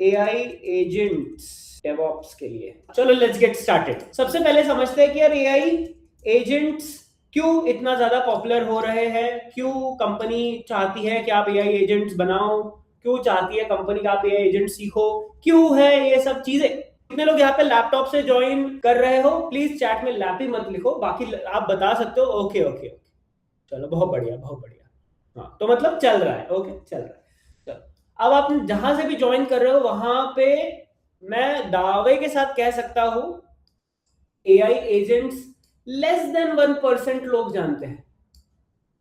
AI agents DevOps के लिए। चलो लेट्स गेट स्टार्टेड। सबसे पहले समझते हैं कि यार एआई एजेंट्स क्यों इतना ज्यादा पॉपुलर हो रहे हैं, क्यों कंपनी चाहती है कि आप एआई एजेंट्स बनाओ, क्यों चाहती है कंपनी का आप एआई एजेंट सीखो, क्यों है ये सब चीजें। कितने लोग यहाँ पे लैपटॉप से ज्वाइन कर रहे हो? प्लीज चैट में लैप ही मत लिखो, बाकी आप बता सकते हो। ओके ओके ओके, चलो बहुत बढ़िया बहुत बढ़िया। हाँ तो मतलब चल रहा है, ओके चल रहा है। चलो अब आप जहां से भी ज्वाइन कर रहे हो वहां पे मैं दावे के साथ कह सकता हूं एआई एजेंट्स लेस देन 1% लोग जानते हैं,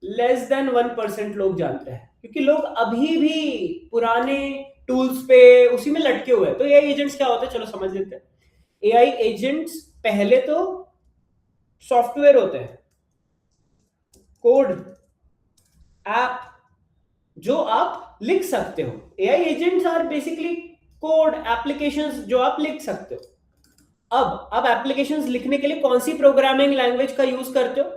लेस देन 1% लोग जानते हैं, क्योंकि लोग अभी भी पुराने टूल्स पे उसी में लटके हुए हैं। तो एआई एजेंट्स क्या होते हैं, चलो समझ लेते हैं। एआई एजेंट्स पहले तो सॉफ्टवेयर होते हैं, कोड, ऐप जो आप लिख सकते हो। AI agents are basically code applications जो आप लिख सकते हो। अब एप्लीकेशंस लिखने के लिए कौन सी प्रोग्रामिंग लैंग्वेज का यूज करते हो?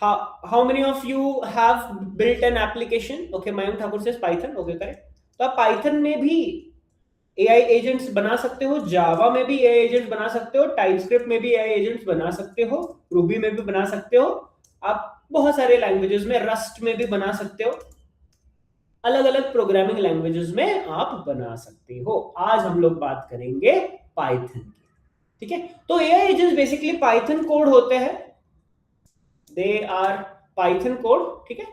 How many of you have built an application? Okay, Mayank Thakur से पाइथन, ओके करेक्ट। तो आप पाइथन में भी एआई एजेंट्स बना सकते हो, जावा में भी एआई एजेंट्स बना सकते हो, टाइपस्क्रिप्ट में भी एआई एजेंट्स बना सकते हो, रूबी में भी बना सकते हो, आप बहुत सारे लैंग्वेजेस में, रस्ट में भी बना सकते हो, अलग अलग प्रोग्रामिंग लैंग्वेजेस में आप बना सकते हो। आज हम लोग बात करेंगे पाइथन की, ठीक है। तो AI agents basically Python code होते हैं, दे आर पाइथन कोड, ठीक है।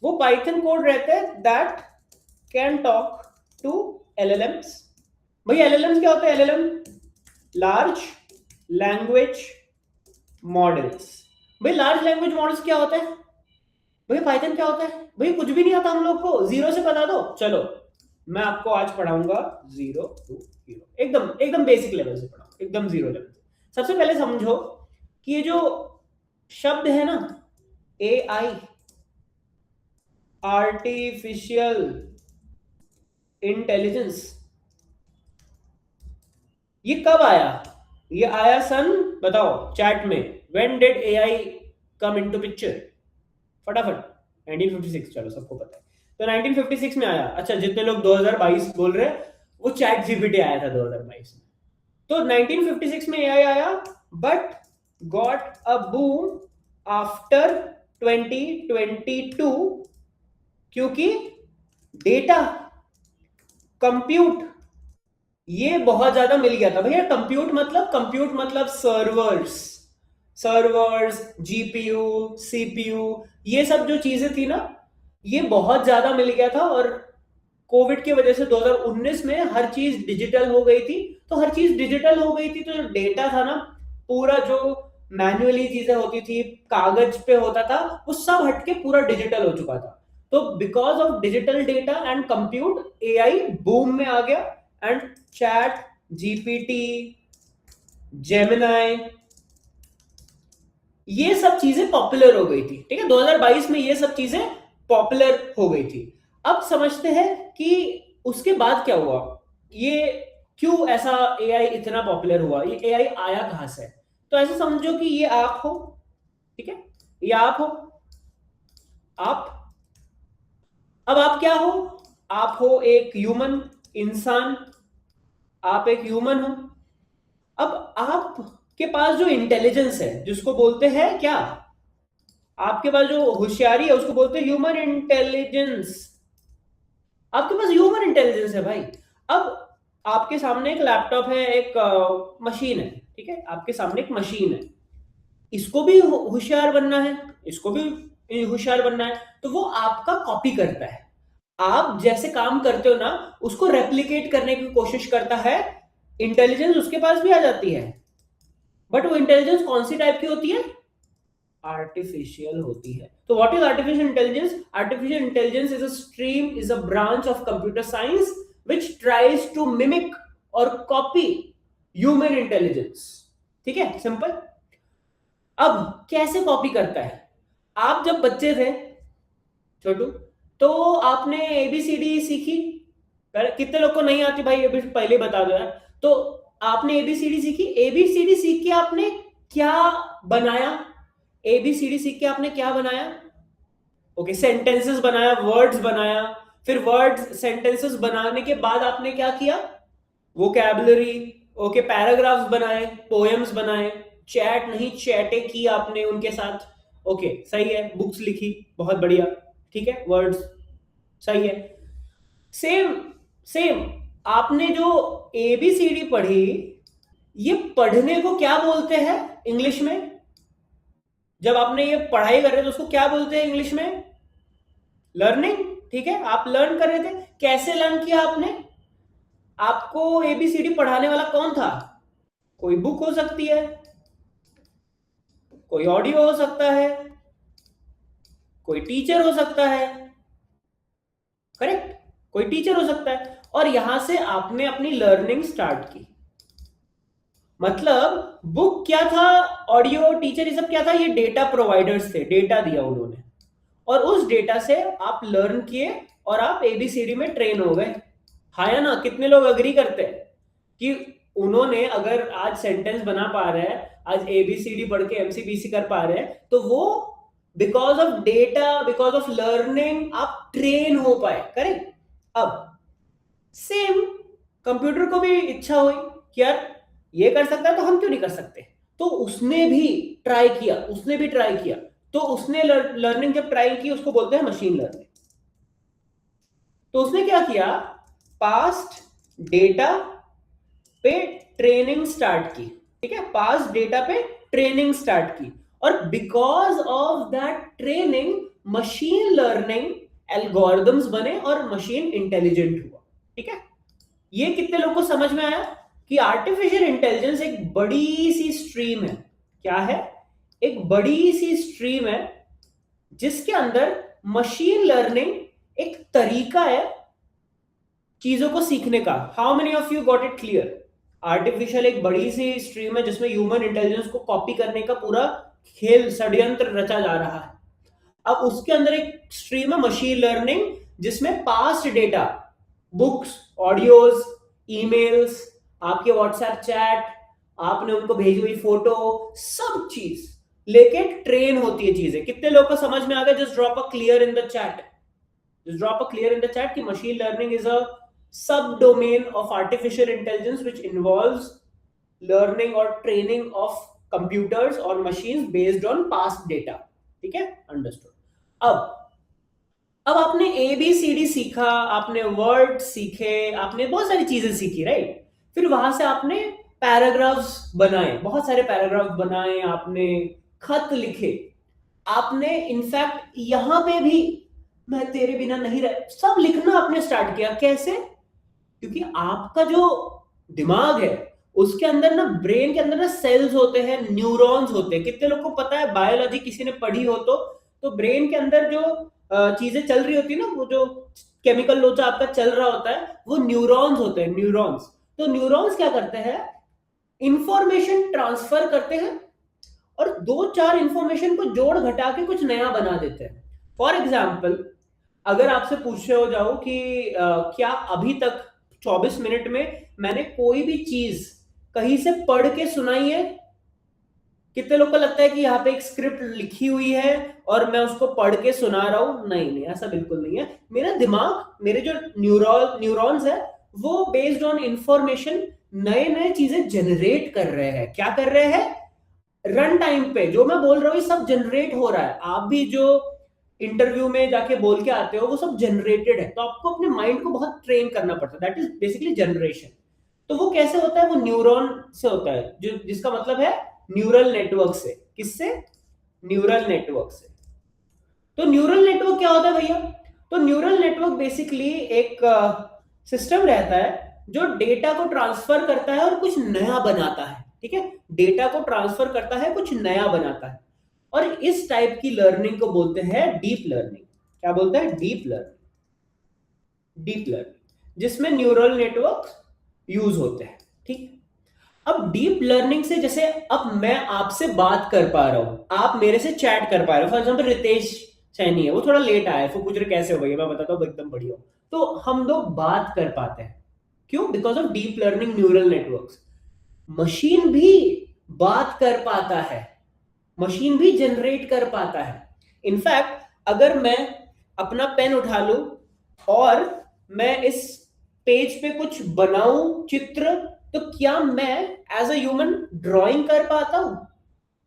वो पाइथन कोड रहते हैं that can talk to LLMs. भाई एलएलएम्स क्या होता है? LLM large language models. भाई लार्ज लैंग्वेज मॉडल्स क्या होता है? भाई पाइथन क्या होता है? भाई कुछ भी नहीं आता हम लोग को, जीरो से बता दो। चलो मैं आपको आज पढ़ाऊंगा जीरो टू हीरो, एकदम एकदम बेसिक लेवल से पढ़ाऊंगा, एकदम जीरो लेवल से। सबसे पहले समझो कि ये जो शब्द है ना, एआई, आर्टिफिशियल इंटेलिजेंस, ये कब आया? ये आया सन, बताओ चैट में, when did AI come into picture? फटाफट। 1956, चलो सबको पता है। तो 1956 में आया। अच्छा जितने लोग 2022 बोल रहे हैं, वो चैट जीपीटी आया था 2022 में। तो 1956 में एआई आया, but got a boom after 2022, क्योंकि डेटा, कंप्यूट, ये बहुत ज्यादा मिल गया था। भैया कंप्यूट मतलब सर्वर्स, जीपीयू, सीपीयू, ये सब जो चीजें थी ना, ये बहुत ज्यादा मिल गया था। और कोविड की वजह से 2019 में हर चीज डिजिटल हो गई थी। तो हर चीज डिजिटल हो गई थी, तो जो डेटा था ना, पूरा जो मैन्युअली चीजें होती थी, कागज पे होता था, वो सब हटके पूरा डिजिटल हो चुका था। तो because of digital data and compute, AI boom में आ गया। एंड चैट जीपीटी, जेमिनाई, ये सब चीजें पॉपुलर हो गई थी, ठीक है। 2022 में ये सब चीजें पॉपुलर हो गई थी। अब समझते हैं कि उसके बाद क्या हुआ, ये क्यों ऐसा एआई इतना पॉपुलर हुआ, ये एआई आया कहां से? तो ऐसे समझो कि ये आप हो, ठीक है, ये आप हो, आप, अब आप क्या हो? आप हो एक ह्यूमन, इंसान, आप एक ह्यूमन हो। अब आपके पास जो इंटेलिजेंस है, जिसको बोलते हैं क्या, आपके पास जो होशियारी है उसको बोलते हैं ह्यूमन इंटेलिजेंस। आपके पास ह्यूमन इंटेलिजेंस है भाई। अब आपके सामने एक लैपटॉप है, एक मशीन है, ठीक है, आपके सामने एक मशीन है, इसको भी होशियार बनना है, इसको भी होशियार बनना है, तो वो आपका कॉपी करता है। आप जैसे काम करते हो ना, उसको रेप्लिकेट करने की कोशिश करता है। इंटेलिजेंस उसके पास भी आ जाती है, बट वो इंटेलिजेंस कौन सी टाइप की होती है? आर्टिफिशियल होती है। तो what is artificial intelligence? Artificial intelligence is a stream, is a branch of computer science which tries to mimic और कॉपी ह्यूमन इंटेलिजेंस, ठीक है, सिंपल। अब कैसे कॉपी करता है? आप जब बच्चे थे छोटू, तो आपने एबीसीडी सीखी? कितने लोग को नहीं आती भाई, पहले बता दो यार। तो आपने एबीसीडी सीखी, एबीसीडी सीख के आपने क्या बनाया? एबीसीडी सीख के आपने क्या बनाया? ओके, सेंटेंसेस बनाया, वर्ड्स बनाया, फिर वर्ड्स सेंटेंसेस बनाने के बाद आपने क्या किया, वोकैबुलरी, ओके, पैराग्राफ्स बनाए, पोएम्स बनाए, चैट नहीं चैटे की आपने उनके साथ, ओके सही है, बुक्स लिखी, बहुत बढ़िया, ठीक है, वर्ड्स सही है। सेम सेम आपने जो एबीसीडी पढ़ी, ये पढ़ने को क्या बोलते हैं इंग्लिश में? जब आपने ये पढ़ाई कर रहे थे तो उसको क्या बोलते हैं इंग्लिश में? लर्निंग, ठीक है, आप लर्न कर रहे थे। कैसे लर्न किया आपने? आपको एबीसीडी पढ़ाने वाला कौन था? कोई बुक हो सकती है, कोई ऑडियो हो सकता है, कोई टीचर हो सकता है, करेक्ट, कोई टीचर हो सकता है, और यहां से आपने अपनी लर्निंग स्टार्ट की। मतलब बुक क्या था, ऑडियो, टीचर, ये सब क्या था? ये डेटा प्रोवाइडर्स थे, डेटा दिया उन्होंने, और उस डेटा से आप लर्न किए और आप एबीसीडी में ट्रेन हो गए। हाँ या ना? कितने लोग अग्री करते हैं कि उन्होंने अगर आज सेंटेंस बना पा रहे हैं, आज एबीसीडी पढ़ के एमसीबीसी कर पा रहे हैं, तो वो because of data, because of learning आप ट्रेन हो पाए, करेक्ट। अब सेम कंप्यूटर को भी इच्छा हुई कि यार ये कर सकता है तो हम क्यों नहीं कर सकते, तो उसने भी ट्राई किया, उसने भी ट्राई किया। तो उसने लर्निंग जब ट्राई की, उसको बोलते हैं मशीन लर्निंग। तो उसने क्या किया, पास्ट डेटा पे ट्रेनिंग स्टार्ट की, ठीक है, पास्ट डेटा पे ट्रेनिंग स्टार्ट की, और because of that training machine learning algorithms बने और मशीन इंटेलिजेंट हुआ, ठीक है। ये कितने लोगों को समझ में आया कि आर्टिफिशियल इंटेलिजेंस एक बड़ी सी स्ट्रीम है? क्या है? एक बड़ी सी स्ट्रीम है जिसके अंदर मशीन लर्निंग एक तरीका है चीजों को सीखने का। How many of you got it clear? Artificial एक बड़ी सी स्ट्रीम है जिसमें ह्यूमन इंटेलिजेंस को कॉपी करने का पूरा खेल, षड्यंत्र रचा जा रहा है। अब उसके अंदर एक स्ट्रीम है मशीन लर्निंग, जिसमें past data, books, audios, emails, आपके व्हाट्सएप चैट, आपने उनको भेजी हुई फोटो, सब चीज लेके ट्रेन होती है चीजें। कितने लोग को समझ में आ गया? Just drop a clear in the chat, just drop a clear in the chat कि machine learning is a subdomain of artificial intelligence which involves learning or training of computers or machines based on past data, ठीक है, understood. अब आपने ABCD सीखा, आपने word सीखे, आपने बहुत सारी चीजें सीखी, राइट। फिर वहां से आपने पैराग्राफ्स बनाए, बहुत सारे पैराग्राफ्स बनाए, आपने खत लिखे, आपने इनफैक्ट यहां पे भी मैं तेरे बिना नहीं रह, सब लिखना आपने स्टार्ट किया। कैसे? क्योंकि आपका जो दिमाग है उसके अंदर ना, ब्रेन के अंदर ना सेल्स होते हैं, न्यूरॉन्स होते हैं। कितने लोग को पता है? बायोलॉजी किसी ने पढ़ी हो तो ब्रेन के अंदर जो चीजें चल रही होती है ना, वो जो केमिकल लोचा आपका चल रहा होता है, वो न्यूरॉन्स होते हैं, न्यूरॉन्स। तो न्यूरॉन्स क्या करते हैं? इंफॉर्मेशन ट्रांसफर करते हैं और दो चार इंफॉर्मेशन को जोड़ घटा के कुछ नया बना देते हैं। फॉर एग्जाम्पल, अगर आपसे पूछे हो जाओ कि क्या अभी तक 24 मिनट में मैंने कोई भी चीज कहीं से पढ़ के सुनाई है? कितने लोग को लगता है कि यहाँ पे एक स्क्रिप्ट लिखी हुई है और मैं उसको पढ़ के सुना रहा हूं? नहीं नहीं, ऐसा बिल्कुल नहीं है। मेरा दिमाग, मेरे जो न्यूरॉन्स है, वो बेस्ड ऑन इंफॉर्मेशन नए नए चीजें जनरेट कर रहे हैं। क्या कर रहे हैं? रन टाइम पे जो मैं बोल रहा हूँ सब जनरेट हो रहा है। आप भी जो इंटरव्यू में जाके बोल के आते हो वो सब जनरेटेड है, तो आपको अपने माइंड को बहुत ट्रेन करना पड़ता है। That is basically generation. तो वो कैसे होता है? वो न्यूरॉन से होता है, जो जिसका मतलब है न्यूरल नेटवर्क से। किससे? न्यूरल नेटवर्क से। तो न्यूरल नेटवर्क क्या होता है भैया? तो न्यूरल नेटवर्क बेसिकली एक सिस्टम रहता है जो डेटा को ट्रांसफर करता है और कुछ नया बनाता है, ठीक है। डेटा को ट्रांसफर करता है, कुछ नया बनाता है, और इस टाइप की लर्निंग को बोलते हैं डीप लर्निंग। क्या बोलते हैं? Deep learning. डीप लर्निंग जिसमें न्यूरल नेटवर्क यूज होते हैं, ठीक। अब डीप लर्निंग से, जैसे अब मैं आपसे बात कर पा रहा हूं, आप मेरे से चैट कर पा रहे हो। फॉर एग्जाम्पल रितेश सैनी है, वो थोड़ा लेट आया है, वो पूछ रहे कैसे हो भैया, मैं बताता हूँ एकदम बढ़िया हो। तो हम लोग बात कर पाते हैं, क्यों? Because of deep learning neural networks. Machine भी बात कर पाता है, मशीन भी जनरेट कर पाता है। इनफैक्ट अगर मैं अपना पेन उठा लूं और मैं इस पेज पे कुछ बनाऊं चित्र, तो क्या मैं एज अ ह्यूमन ड्राइंग कर पाता हूं?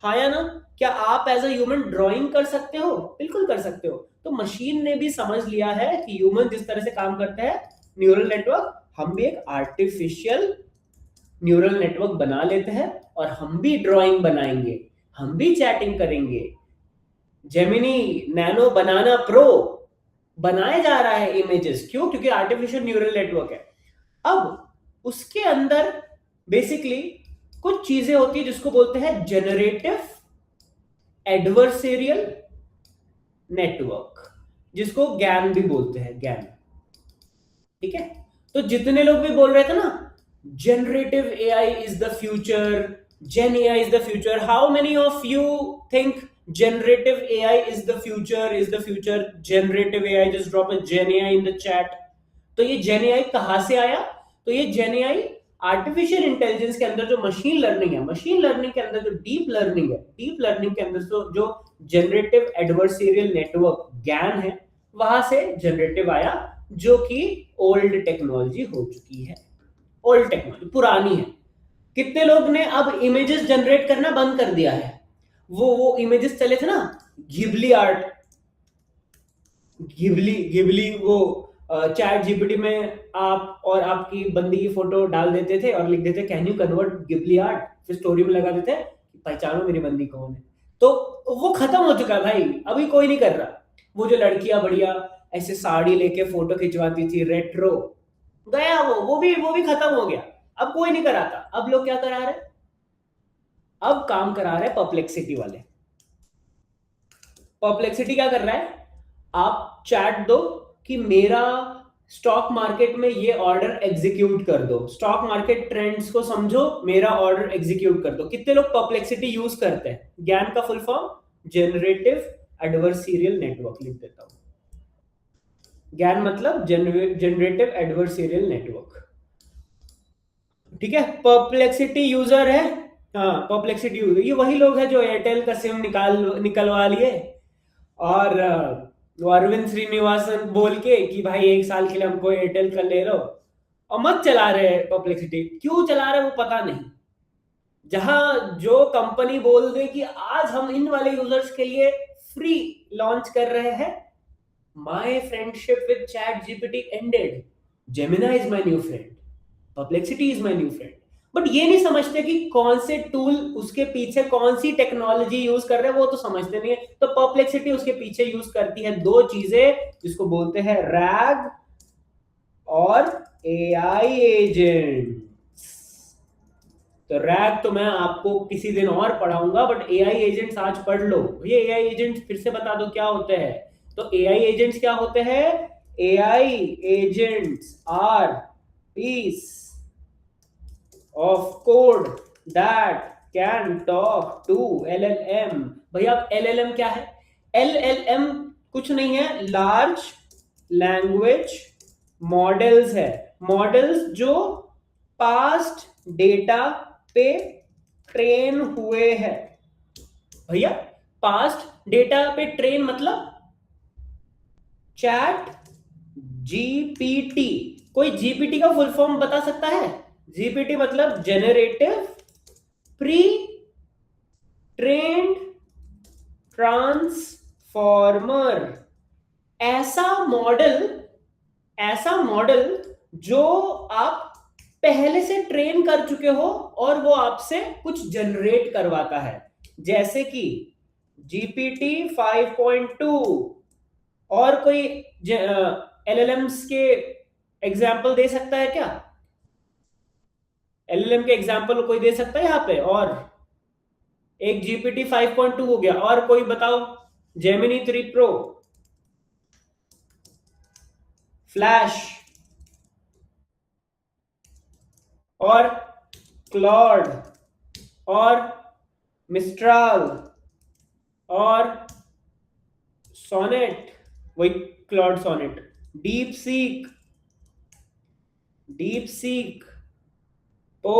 हाँ या ना? क्या आप एज अ ह्यूमन ड्राइंग कर सकते हो? बिल्कुल कर सकते हो। तो मशीन ने भी समझ लिया है कि ह्यूमन जिस तरह से काम करते हैं, न्यूरल नेटवर्क, हम भी एक आर्टिफिशियल न्यूरल नेटवर्क बना लेते हैं और हम भी ड्राइंग बनाएंगे, हम भी चैटिंग करेंगे। जेमिनी नैनो बनाना प्रो बनाया जा रहा है इमेजेस, क्यों? क्योंकि आर्टिफिशियल न्यूरल नेटवर्क है। अब उसके अंदर बेसिकली कुछ चीजें होती है जिसको बोलते हैं जनरेटिव एडवर्सेरियल नेटवर्क, जिसको ज्ञान भी बोलते हैं, ज्ञान। ठीक है? तो जितने लोग भी बोल रहे थे ना, generative AI is the future, gen AI is the future, how many of you think generative AI is the future, is the future generative AI? Just drop a gen AI in the chat. तो ये जेन AI कहां से आया? तो ये जेन AI artificial intelligence के अंदर जो मशीन लर्निंग है, मशीन लर्निंग के अंदर जो डीप लर्निंग है, डीप लर्निंग के अंदर जो जनरेटिव एडवर्सेरियल नेटवर्क ज्ञान है, वहां से जनरेटिव आया, जो कि ओल्ड टेक्नोलॉजी हो चुकी है। ओल्ड टेक्नोलॉजी पुरानी है। कितने लोग ने अब इमेजेस जनरेट करना बंद कर दिया है? वो इमेजेस चले थे ना, घिबली आर्ट, घिबली घिबली, वो चैट जीपीटी में आप और आपकी बंदी की फोटो डाल देते थे और लिख देते can you convert Ghibli art, फिर स्टोरी में लगा देते पहचानो मेरी बंदी कौन है। तो वो खत्म हो चुका है भाई, अभी कोई नहीं कर रहा। वो जो लड़कियां बढ़िया ऐसे साड़ी लेके फोटो खिंचवाती थी रेट्रो, गया वो भी खत्म हो गया। अब कोई नहीं कराता। अब लोग क्या करा रहे? अब काम करा रहे परप्लेक्सिटी वाले। परप्लेक्सिटी क्या कर रहा है? आप चैट दो कि मेरा स्टॉक मार्केट में ये ऑर्डर एग्जीक्यूट कर दो, स्टॉक मार्केट ट्रेंड्स को समझो, मेरा ऑर्डर एग्जीक्यूट कर दो। कितने लोग परप्लेक्सिटी यूज करते हैं? ज्ञान का full form generative adversarial network लिख देता हूं। ज्ञान मतलब जनरेटिव एडवर्सेरियल नेटवर्क। ठीक है? परप्लेक्सिटी यूजर है। हाँ, परप्लेक्सिटी यूजर ये वही लोग हैं जो एयरटेल का सिम निकलवा लिए और वो अरविंद श्रीनिवासन बोल के कि भाई 1 साल के लिए हमको एयरटेल का ले लो, और मत चला रहे परप्लेक्सिटी। क्यों चला रहे वो पता नहीं। जहां जो कंपनी बोल दे कि आज हम इन वाले यूजर्स के लिए फ्री लॉन्च कर रहे हैं, my friendship with chat GPT ended, जेमिना is my new friend, perplexity is my new friend. But ये नहीं समझते कि कौन से टूल उसके पीछे कौन सी टेक्नोलॉजी यूज कर रहे हैं, वो तो समझते नहीं है। तो परप्लेक्सिटी उसके पीछे यूज करती है दो चीजें जिसको बोलते हैं रैग और एआई एजेंट। तो रैग तो मैं आपको किसी दिन और पढ़ाऊंगा, बट एआई एजेंट्स आज पढ़ लो। ये एआई एजेंट्स फिर से बता दो क्या होते हैं। तो एआई एजेंट्स क्या होते हैं? AI agents are piece of code that can talk to LLM। भैया LLM क्या है? LLM कुछ नहीं है, लार्ज लैंग्वेज मॉडल्स है। मॉडल्स जो पास्ट डेटा पे ट्रेन हुए हैं। भैया पास्ट डेटा पे ट्रेन मतलब चैट जीपीटी। कोई जीपीटी का फुल फॉर्म बता सकता है? जीपीटी मतलब जनरेटिव प्री ट्रेन्ड ट्रांसफॉर्मर। ऐसा मॉडल जो आप पहले से ट्रेन कर चुके हो और वो आपसे कुछ जनरेट करवाता है। जैसे कि जीपीटी 5.2 और कोई एलएलएम्स के एग्जाम्पल दे सकता है क्या? एलएलएम के एग्जाम्पल कोई दे सकता है यहाँ पे? और एक जीपीटी 5.2 हो गया, और कोई बताओ? जेमिनी 3 प्रो, फ्लैश, और क्लॉड, और मिस्ट्राल, और सोनेट, वही क्लॉड सोनेट, डीप सीक, ओ,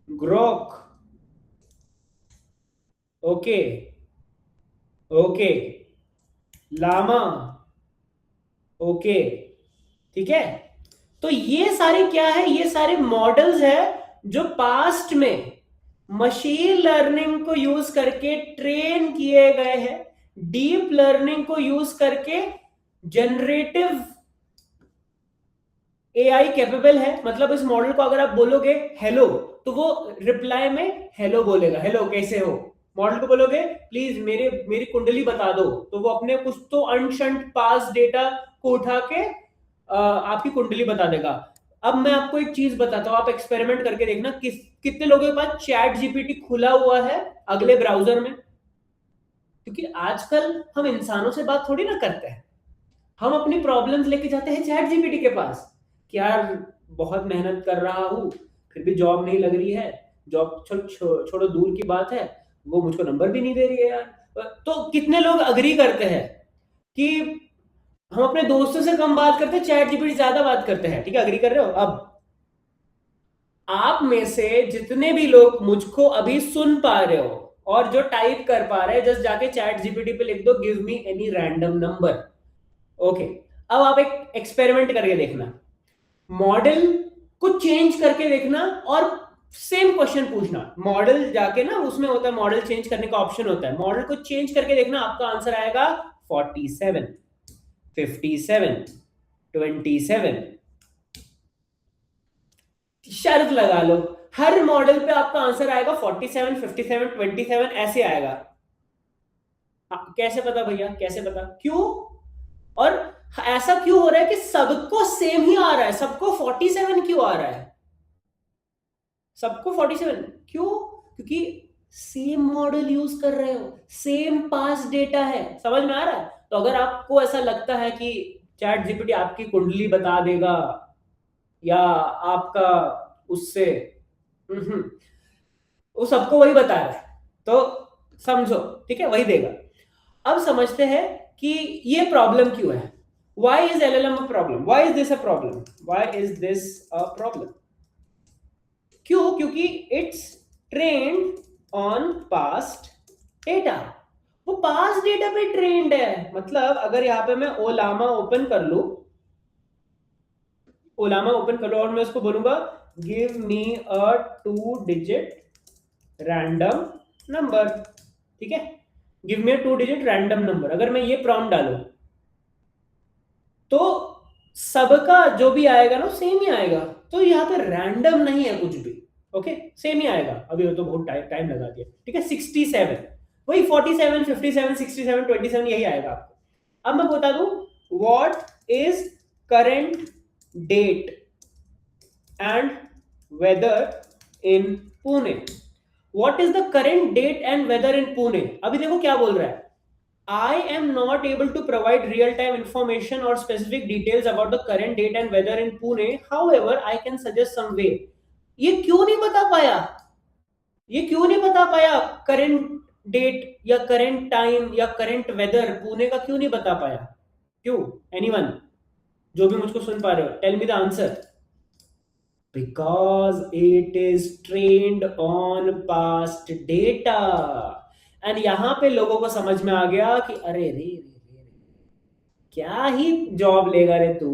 ग्रोक, ओके, लामा, ओके, ठीक है। तो ये सारे क्या है, ये सारे मॉडल्स है जो पास्ट में मशीन लर्निंग को यूज करके ट्रेन किए गए हैं, डीप लर्निंग को यूज करके जनरेटिव एआई कैपेबल है। मतलब इस मॉडल को अगर आप बोलोगे हेलो, तो वो रिप्लाई में हेलो बोलेगा, हेलो कैसे हो। मॉडल को बोलोगे प्लीज मेरी कुंडली बता दो, तो वो अपने कुछ तो अनशंट पास डेटा को उठा के आपकी कुंडली बता देगा। अब मैं आपको एक चीज बताता हूं, आप एक्सपेरिमेंट करके देखना, कितने लोगों के पास चैट जीपीटी खुला हुआ है अगले ब्राउजर में। क्योंकि आजकल हम इंसानों से बात थोड़ी ना करते हैं, हम अपनी प्रॉब्लम्स लेके जाते हैं चैट जीपीटी के पास कि यार बहुत मेहनत कर रहा हूं, फिर भी जॉब नहीं लग रही है, जॉब छोड़ो दूर की बात है, वो मुझको नंबर भी नहीं दे रही है यार। तो कितने लोग अग्री करते हैं कि हम अपने दोस्तों से कम बात करते हैं, चैट जीपीटी ज्यादा बात करते हैं, ठीक है, अग्री कर रहे हो। अब आप में से जितने भी लोग मुझको अभी सुन पा रहे हो और जो टाइप कर पा रहे हैं, जस्ट जाके चैट जीपीटी पे लिख दो give me any random number. Okay, अब आप एक एक्सपेरिमेंट करके देखना, मॉडल को चेंज करके देखना और सेम क्वेश्चन पूछना। मॉडल जाके ना, उसमें होता है मॉडल चेंज करने का ऑप्शन होता है, मॉडल को चेंज करके देखना, आपका आंसर आएगा 47, 57, 27। शर्त लगा लो, हर मॉडल पे आपका आंसर आएगा 47, 57, 27 ऐसे आएगा। कैसे पता भैया, कैसे पता, क्यों? और ऐसा क्यों हो रहा है कि सबको सेम ही आ रहा है, सबको 47 क्यों आ रहा है, सबको 47 क्यों? क्योंकि सेम मॉडल यूज कर रहे हो, सेम पास डेटा है। समझ में आ रहा है? तो अगर आपको ऐसा लगता है कि चैट जीपीटी आपकी कुंडली बता देगा या आपका उससे वो सबको वही बता रहा है, तो समझो, ठीक है, वही देगा। अब समझते हैं कि ये प्रॉब्लम क्यों है। Why is LLM a problem? Why is this a problem? Why is this a problem? क्यों? क्योंकि it's trained on past data, वो पास्ट डेटा पे ट्रेंड है। मतलब अगर यहां पे मैं ओलामा ओपन कर लू, ओलामा ओपन कर लो और मैं उसको बोलूंगा गिव मी अ 2 डिजिट रैंडम नंबर, ठीक है, गिव मी अ 2 डिजिट रैंडम नंबर, अगर मैं ये प्रॉम्प्ट डालू तो सबका जो भी आएगा ना सेम ही आएगा। तो यहाँ पे रैंडम नहीं है कुछ भी, ओके, सेम ही आएगा। अभी तो बहुत टाइम लगा दिया, ठीक है। 67, वही 47, 57, 67, 27 यही आएगा आपको। अब मैं बता दूं what is current date and weather in Pune. What is the current date and weather in Pune. अभी देखो क्या बोल रहा है, I am not able to provide real-time information or specific details about the current date and weather in Pune. However, I can suggest some way. ये क्यों नहीं बता पाया, ये क्यों नहीं बता पाया करंट डेट या करंट टाइम या करंट वेदर पुणे का क्यों नहीं बता पाया? क्यों? एनीवन जो भी मुझको सुन पा रहे हो, tell me the answer. Because it is trained on past data. And यहां पे लोगों को समझ में आ गया कि अरे रे रे रे, क्या ही जॉब लेगा रे तू।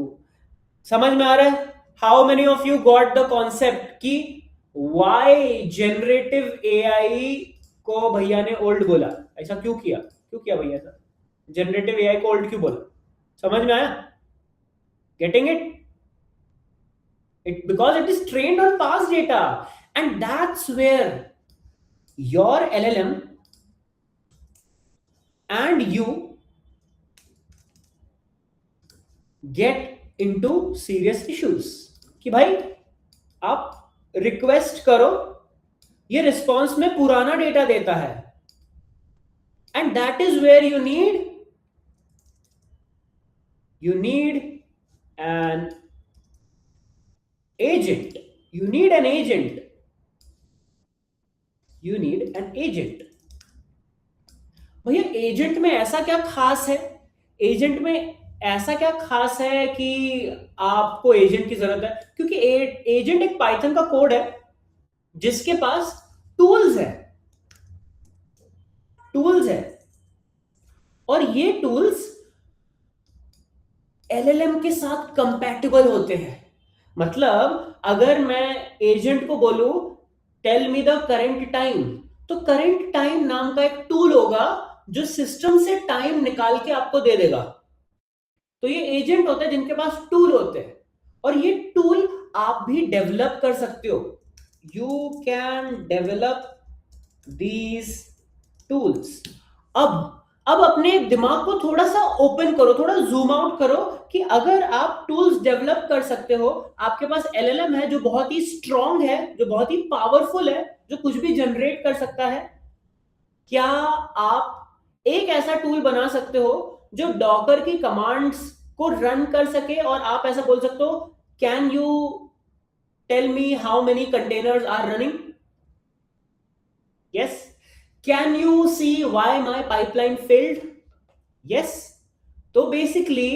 समझ में आ रहा है? How many of you got the concept कि वाई जनरेटिव एआई को भैया ने ओल्ड बोला? ऐसा क्यों किया भैया सर, जनरेटिव एआई को ओल्ड क्यों बोला? समझ में आया? Getting it? Because it is trained on past data, and that's where your LLM and you get into serious issues कि भाई आप रिक्वेस्ट करो, ये रिस्पॉन्स में पुराना डेटा देता है, and that is where you need an agent, you need an agent, you need an agent। भैया एजेंट में ऐसा क्या खास है, एजेंट में ऐसा क्या खास है कि आपको एजेंट की जरूरत है? क्योंकि एजेंट एक पाइथन का कोड है जिसके पास टूल्स है, टूल्स है, और ये टूल्स LLM के साथ कंपैटिबल होते हैं। मतलब अगर मैं एजेंट को बोलूं tell me the current time, तो करेंट टाइम नाम का एक टूल होगा जो सिस्टम से टाइम निकाल के आपको दे देगा। तो ये एजेंट होते हैं जिनके पास टूल होते हैं, और ये टूल आप भी डेवलप कर सकते हो। You can develop these tools. अब अपने दिमाग को थोड़ा सा ओपन करो, थोड़ा जूम आउट करो कि अगर आप टूल्स डेवलप कर सकते हो, आपके पास एलएलएम है जो बहुत ही स्ट्रांग है, जो बहुत ही पावरफुल है, जो कुछ भी जनरेट कर सकता है, क्या आप एक ऐसा टूल बना सकते हो जो डॉकर की कमांड्स को रन कर सके, और आप ऐसा बोल सकते हो can you tell me how many containers are running? Yes. Can you see why my pipeline failed? Yes. तो basically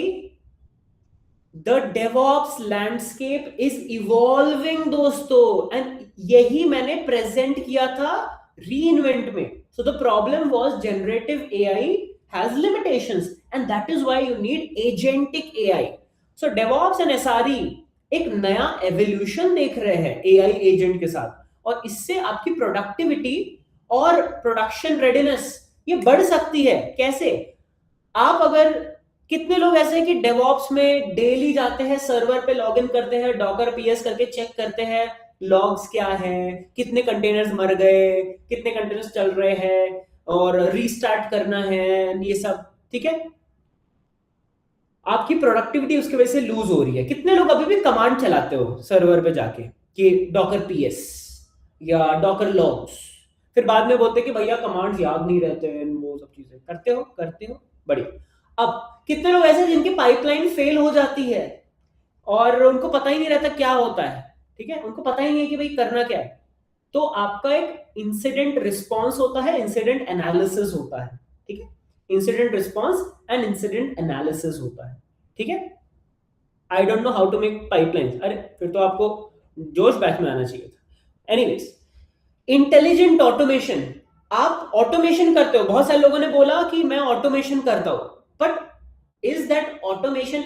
the DevOps landscape is evolving दोस्तों, एंड यही मैंने प्रेजेंट किया था रीइन्वेंट में। So the problem was generative AI has limitations, and that is why you need agentic AI. So DevOps and SRE एक नया evolution देख रहे हैं एआई एजेंट के साथ, और इससे आपकी प्रोडक्टिविटी और प्रोडक्शन रेडीनेस ये बढ़ सकती है। कैसे? आप अगर, कितने लोग ऐसे हैं कि डेवऑप्स में डेली जाते हैं, सर्वर पे लॉगिन करते हैं, डॉकर पीएस करके चेक करते हैं लॉग्स क्या है, कितने कंटेनर्स मर गए, कितने कंटेनर्स चल रहे हैं, और रीस्टार्ट करना है, ये सब। ठीक है, आपकी प्रोडक्टिविटी उसकी वजह से लूज हो रही है। कितने लोग अभी भी कमांड चलाते हो सर्वर पे जाके कि डॉकर पीएस या डॉकर लॉग्स, फिर बाद में बोलते कि भैया कमांड्स याद नहीं रहते हैं, वो सब चीजें करते हो बढ़िया। अब कितने लोग ऐसे जिनकी पाइपलाइन फेल हो जाती है और उनको पता ही नहीं रहता क्या होता है? ठीक है, उनको पता ही नहीं है कि भाई करना क्या है। तो आपका एक इंसिडेंट रिस्पॉन्स होता है, इंसिडेंट एनालिसिस होता है। ठीक है, incident response and incident analysis होता है। ठीक है, I don't know how to make pipeline. अरे फिर तो आपको जोश बैच में आना चाहिए था। एनीवेज, इंटेलिजेंट ऑटोमेशन, आप ऑटोमेशन करते हो। बहुत सारे लोगों ने बोला कि मैं ऑटोमेशन करता हूं, but is that automation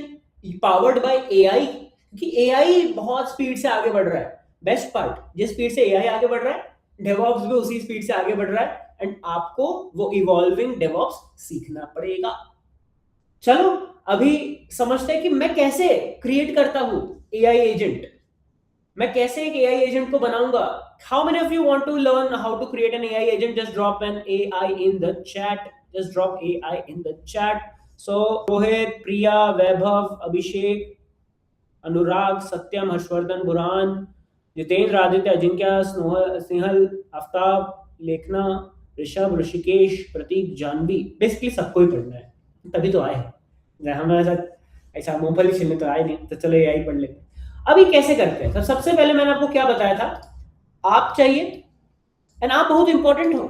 powered by AI? क्योंकि एआई बहुत स्पीड से आगे बढ़ रहा है। बेस्ट पार्ट, जिस स्पीड से एआई आगे बढ़ रहा है, डेवऑप्स भी उसी स्पीड से आगे बढ़ रहा है, एंड आपको वो इवॉल्विंग डेवऑप्स सीखना पड़ेगा। चलो अभी समझते हैं कि मैं कैसे क्रिएट करता हूं एआई एजेंट। मैं कैसे एक एआई एजेंट को बनाऊंगा? How many of you want to learn how to create an AI agent? Just drop an AI in the chat, just drop AI in the chat. So Rohit, Priya, Vaibhav, Abhishek, Anurag, Satyam, Harshvardhan, Burhan, Jitendra, Aditya, Ajinkya, Snehal, Aftab, Lekhana, Rishabh, Hrishikesh, Pratik, Janhavi. Basically सबको ही पढ़ना है, तभी तो आए हैं। हमारे साथ ऐसा मूंगफली छिलने तो आए नहीं, तो चलो एआई पढ़ लेते हैं। अभी कैसे करते हैं? तो सबसे पहले मैंने आपको क्या बताया था, आप चाहिए, एंड आप बहुत इंपॉर्टेंट हो।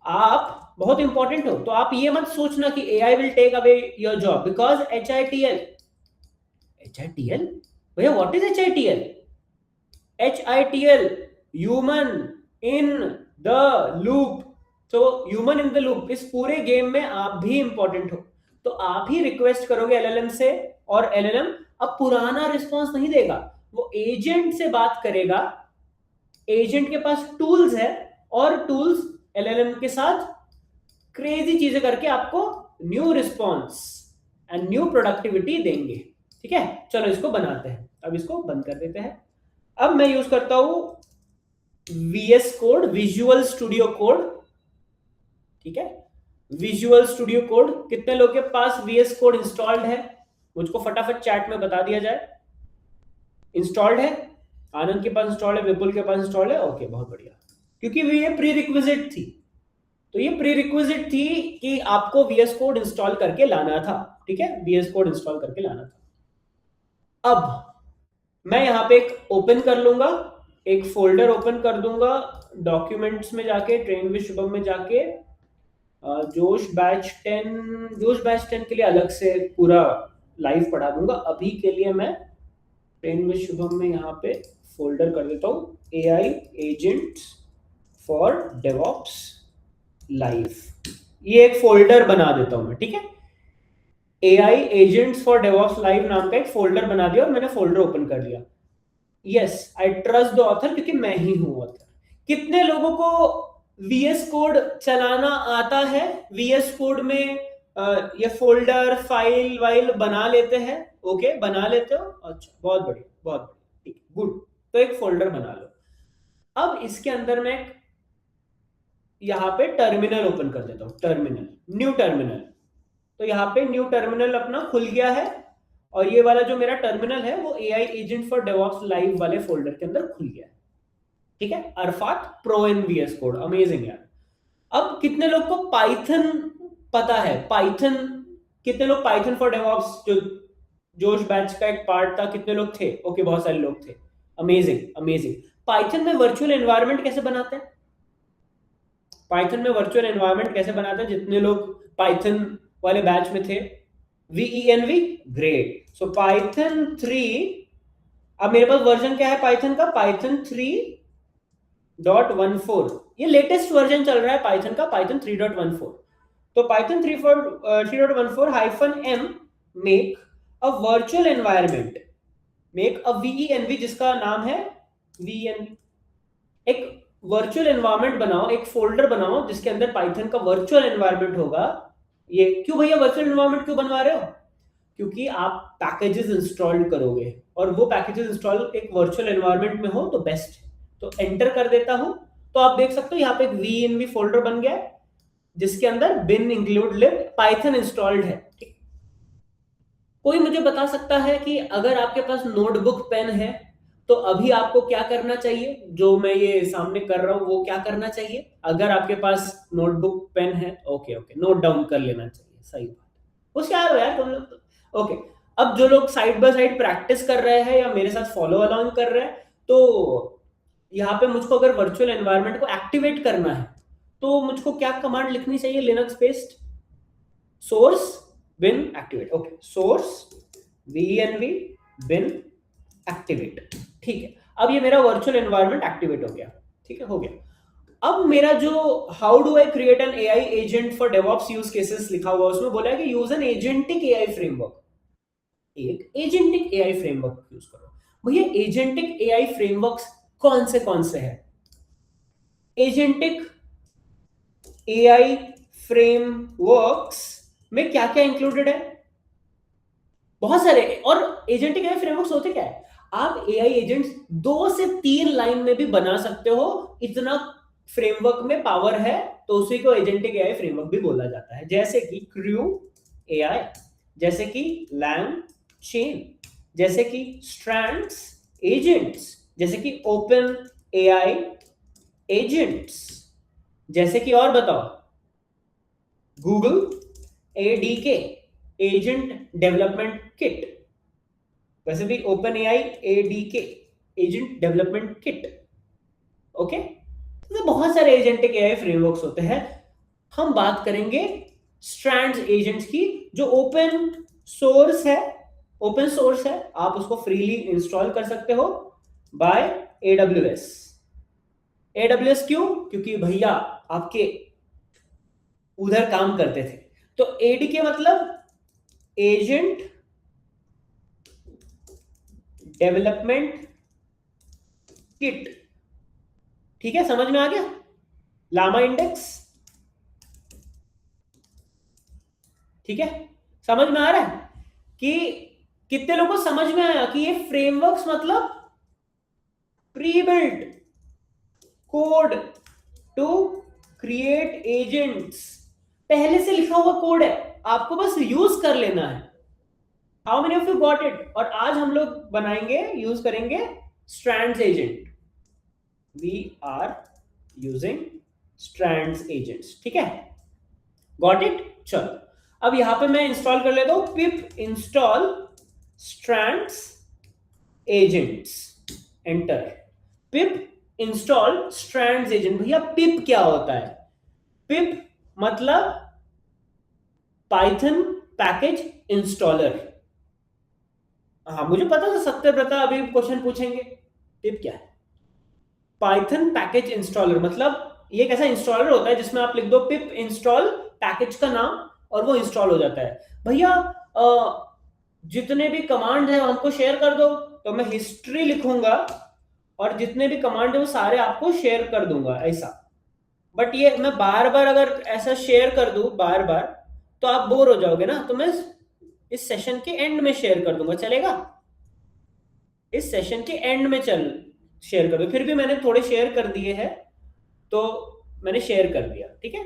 आप बहुत इंपॉर्टेंट हो, तो आप ये मत सोचना कि AI will take away your job, because HITL भैया, what is HITL? HITL, human in the loop. तो ह्यूमन इन द लूप, इस पूरे गेम में आप भी इंपॉर्टेंट हो। तो आप ही रिक्वेस्ट करोगे एलएलएम से, और एलएलएम अब पुराना रिस्पॉन्स नहीं देगा, वो एजेंट से बात करेगा। एजेंट के पास टूल्स है, और टूल्स एलएलएम के साथ क्रेजी चीजें करके आपको new response and new productivity देंगे। ठीक है, चलो इसको बनाते हैं। अब इसको बंद कर देते हैं। अब मैं यूज करता हूं VS code, visual studio code. ठीक है, विजुअल स्टूडियो कोड। कितने लोगों के पास VS कोड इंस्टॉल्ड है? मुझको फटाफट चैट में बता दिया जाए। इंस्टॉल्ड है? आनंद के पास इंस्टॉल्ड है, विपुल के पास इंस्टॉल्ड है। ओके, बहुत बढ़िया, क्योंकि ये प्री रिक्विजिट थी। तो ये प्री रिक्विजिट थी कि आपको VS कोड इंस्टॉल करके लाना था। ठीक है, VS कोड इंस्टॉल करके लाना था। अब मैं यहां पे एक ओपन कर लूंगा, एक फोल्डर ओपन कर दूंगा, डॉक्यूमेंट्स में जाके, ट्रेन विद शुभम में जाके, जोश बैच 10 के लिए अलग से पूरा लाइव पढ़ा दूंगा। अभी के लिए मैं ट्रेन विद शुभम में यहाँ पे फोल्डर कर देता हूँ, AI agent for DevOps live. ये एक फोल्डर बना देता हूं मैं। ठीक है, AI agents for DevOps live नाम का एक फोल्डर बना दिया और मैंने फोल्डर ओपन कर लिया। Yes, I trust the author क्योंकि मैं ही हूं ऑथर। कितने लोगों को VS कोड चलाना आता है? VS कोड में ये फोल्डर फाइल वाइल बना लेते हैं? ओके, बना लेते हो, अच्छा, बहुत बढ़िया, बहुत बढ़िया, ठीक, गुड। तो एक फोल्डर बना लो। अब इसके अंदर मैं यहाँ पे टर्मिनल ओपन कर देता हूं, टर्मिनल, न्यू टर्मिनल। तो यहाँ पे न्यू टर्मिनल अपना खुल गया है और ये वाला जो मेरा टर्मिनल है वो AI agent for DevOps live वाले फोल्डर के अंदर खुल गया है। ठीक है, Arfat pro in VS code, amazing यार। अब कितने लोग को पाइथन पता है? पाइथन, कितने लोग पाइथन फॉर डेवऑप्स जो जोश बैच का एक पार्ट था, कितने लोग थे? ओके, बहुत सारे लोग थे, अमेजिंग अमेजिंग। पाइथन में वर्चुअल एनवायरनमेंट कैसे बनाते हैं? पाइथन में वर्चुअल एनवायरनमेंट कैसे बनाते हैं? जितने लोग पाइथन वाले बैच में थे, VENV, ग्रेट। सो पाइथन 3, अब मेरे पास वर्जन क्या है पाइथन का? पाइथन 3.14, ये लेटेस्ट वर्जन चल रहा है पाइथन का, पाइथन 3.14। तो Python 3.14-m make a virtual environment, make a VENV जिसका नाम है VENV, एक वर्चुअल एनवायरनमेंट बनाओ, एक फोल्डर बनाओ जिसके अंदर पाइथन का वर्चुअल एनवायरनमेंट होगा। ये क्यों भैया वर्चुअल एनवायरनमेंट क्यों बनवा रहे हो? क्योंकि आप पैकेजेस इंस्टॉल करोगे और वो पैकेजेस इंस्टॉल एक वर्चुअल एनवायरनमेंट में हो तो बेस्ट है। तो एंटर कर देता हूं, तो आप देख सकते हो यहाँ पे एक VENV फोल्डर बन गया है जिसके अंदर bin include lib Python installed है। कोई मुझे बता सकता है कि अगर आपके पास नोटबुक पेन है तो अभी आपको क्या करना चाहिए? जो मैं ये सामने कर रहा हूं वो क्या करना चाहिए? अगर आपके पास नोटबुक पेन है, ओके ओके, नोट डाउन कर लेना चाहिए, सही बात। कुछ क्या है यार तुम लोग तो। ओके, अब जो लोग साइड बाय साइड प्रैक्टिस कर रहे हैं या मेरे साथ फॉलो अलोंग कर रहे हैं, तो यहाँ पे मुझको अगर वर्चुअल एनवायरनमेंट को एक्टिवेट करना है तो मुझको क्या कमांड लिखनी चाहिए? Linux based source bin activate, okay, source venv bin activate, ठीक है। अब ये मेरा वर्चुअल एनवायरनमेंट एक्टिवेट हो गया, ठीक है, हो गया। अब मेरा जो how do I create an AI agent for DevOps use cases लिखा हुआ उसमें बोला है कि use N agentic AI framework, एक एजेंटिक AI फ्रेमवर्क यूज करो। भैया एजेंटिक AI फ्रेमवर्क्स कौन से हैं? एजेंटिक AI फ्रेमवर्क्स में क्या क्या इंक्लूडेड है? बहुत सारे। और एजेंटिक AI फ्रेमवर्क्स होते क्या है? आप AI एजेंट्स 2 से 3 लाइन में भी बना सकते हो, इतना फ्रेमवर्क में पावर है, तो उसी को एजेंटिक AI फ्रेमवर्क भी बोला जाता है। जैसे कि क्रू AI, जैसे कि लैंग चेन, जैसे कि स्ट्रैंड्स एजेंट्स, जैसे कि ओपन AI एजेंट्स, जैसे कि और बताओ, Google ADK, agent development kit, वैसे भी open AI ADK, agent development kit, okay. तो बहुत सारे एजेंटिक AI फ्रेमवर्क्स होते हैं। हम बात करेंगे स्ट्रैंड्स एजेंट्स की, जो ओपन सोर्स है, ओपन सोर्स है, आप उसको फ्रीली इंस्टॉल कर सकते हो बाय AWS। AWS क्यों? क्योंकि भैया आपके उधर काम करते थे। तो ADK मतलब एजेंट डेवलपमेंट किट, ठीक है, समझ में आ गया? लामा इंडेक्स, ठीक है, समझ में आ रहा है कि कितने लोगों को समझ में आया कि ये फ्रेमवर्क्स मतलब pre built code to create agents, पहले से लिखा हुआ कोड है, आपको बस यूज कर लेना है। How many of you got it? और आज हम लोग बनाएंगे, यूज करेंगे Strands agent, we are using Strands agents, ठीक है, गॉट इट? चलो, अब यहां पे मैं इंस्टॉल कर लेता हूं पिप इंस्टॉल स्ट्रैंड्स एजेंट्स, एंटर। पिप इंस्टॉल स्ट्रैंड्स एजेंट। भैया पिप क्या होता है? पिप मतलब पाइथन पैकेज इंस्टॉलर। हाँ, मुझे पता था सत्यव्रता अभी क्वेश्चन पूछेंगे। पिप क्या है? पाइथन पैकेज इंस्टॉलर, मतलब ये एक ऐसा इंस्टॉलर होता है जिसमें आप लिख दो पिप इंस्टॉल पैकेज का नाम और वो इंस्टॉल हो जाता है। भैया जितने भी कमांड है हमको शेयर कर दो, तो मैं हिस्ट्री लिखूंगा और जितने भी कमांड है वो सारे आपको शेयर कर दूंगा ऐसा। बट ये मैं बार बार अगर ऐसा शेयर कर दूं बार बार तो आप बोर हो जाओगे ना, तो मैं इस सेशन के एंड में शेयर कर दूंगा, चलेगा? इस सेशन के एंड में चल शेयर कर दो। फिर भी मैंने थोड़े शेयर कर दिए हैं, तो मैंने शेयर कर दिया, ठीक है,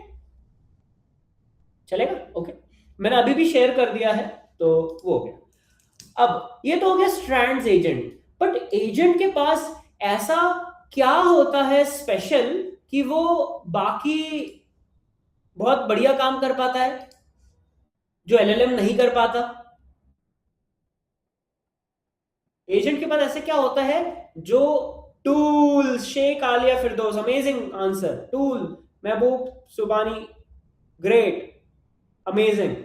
चलेगा? ओके, मैंने अभी भी शेयर कर दिया है, तो वो हो गया। अब ये तो हो गया स्ट्रैंड्स एजेंट, बट एजेंट के पास ऐसा क्या होता है स्पेशल कि वो बाकी बहुत बढ़िया काम कर पाता है जो एलएलएम नहीं कर पाता? एजेंट के पास ऐसे क्या होता है जो टूल शेख आलिया फिरदौस, अमेजिंग आंसर, टूल महबूब सुबानी, ग्रेट, अमेजिंग,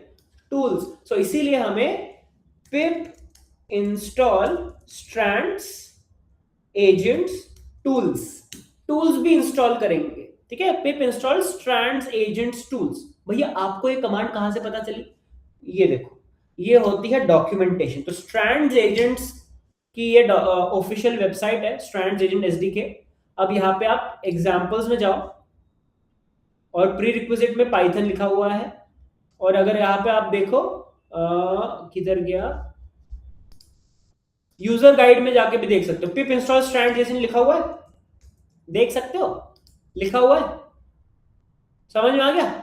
टूल्स। सो इसीलिए हमें पिप install strands agents tools, tools भी इंस्टॉल करेंगे, ठीक है? पिप इंस्टॉल स्ट्रैंड्स एजेंट्स टूल्स। भैया आपको ये कमांड कहां से पता चली? ये देखो, ये होती है डॉक्यूमेंटेशन। तो स्ट्रैंड्स एजेंट्स की ये ऑफिशियल वेबसाइट है, स्ट्रैंड्स एजेंट एसडीके। अब यहाँ पे आप एग्जांपल्स में जाओ और प्री रिक्विजिट में पाइथन लिखा हुआ है, और अगर यहाँ पे आप देखो किधर गया, यूजर गाइड में जाके भी देख सकते हो, पिप इंस्टॉल स्ट्रैंड्स एजेंट लिखा हुआ है, देख सकते हो, लिखा हुआ है, समझ में आ गया?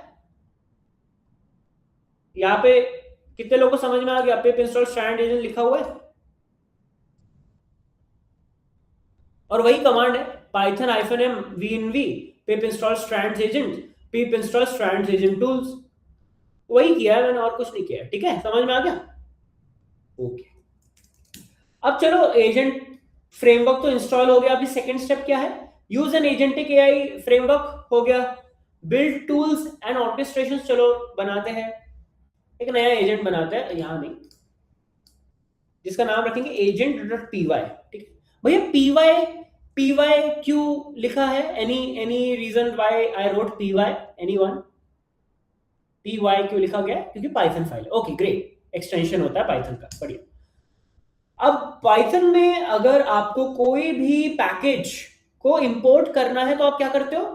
यहाँ पे कितने लोगों को समझ में आ गया? पिप इंस्टॉल स्ट्रैंड एजेंट लिखा हुआ है, और वही कमांड है पाइथन -m vnv पिप इंस्टॉल स्ट्रैंड्स एजेंट, पिप इंस्टॉल स्ट्रैंड्स एजेंट टूल्स, वही किया है मैंने, और कुछ नहीं किया है, ठीक है? समझ में आ गया? ओके, अब चलो एजेंट फ्रेमवर्क तो इंस्टॉल हो गया, अभी सेकंड स्टेप क्या है? Use N agentic AI framework हो गया, बिल्ड टूल्स एंड ऑर्केस्ट्रेशन, चलो बनाते हैं, एक नया एजेंट बनाते हैं, यहां नहीं, जिसका नाम रखेंगे agent.py, ठीक है? भैया py क्यों लिखा है? Any reason why I wrote py? Anyone? py क्यों लिखा गया? क्योंकि पाइथन फाइल है। ओके ग्रेट, एक्सटेंशन होता है पाइथन का, बढ़िया। अब पाइथन में अगर आपको कोई भी पैकेज को इंपोर्ट करना है तो आप क्या करते हो?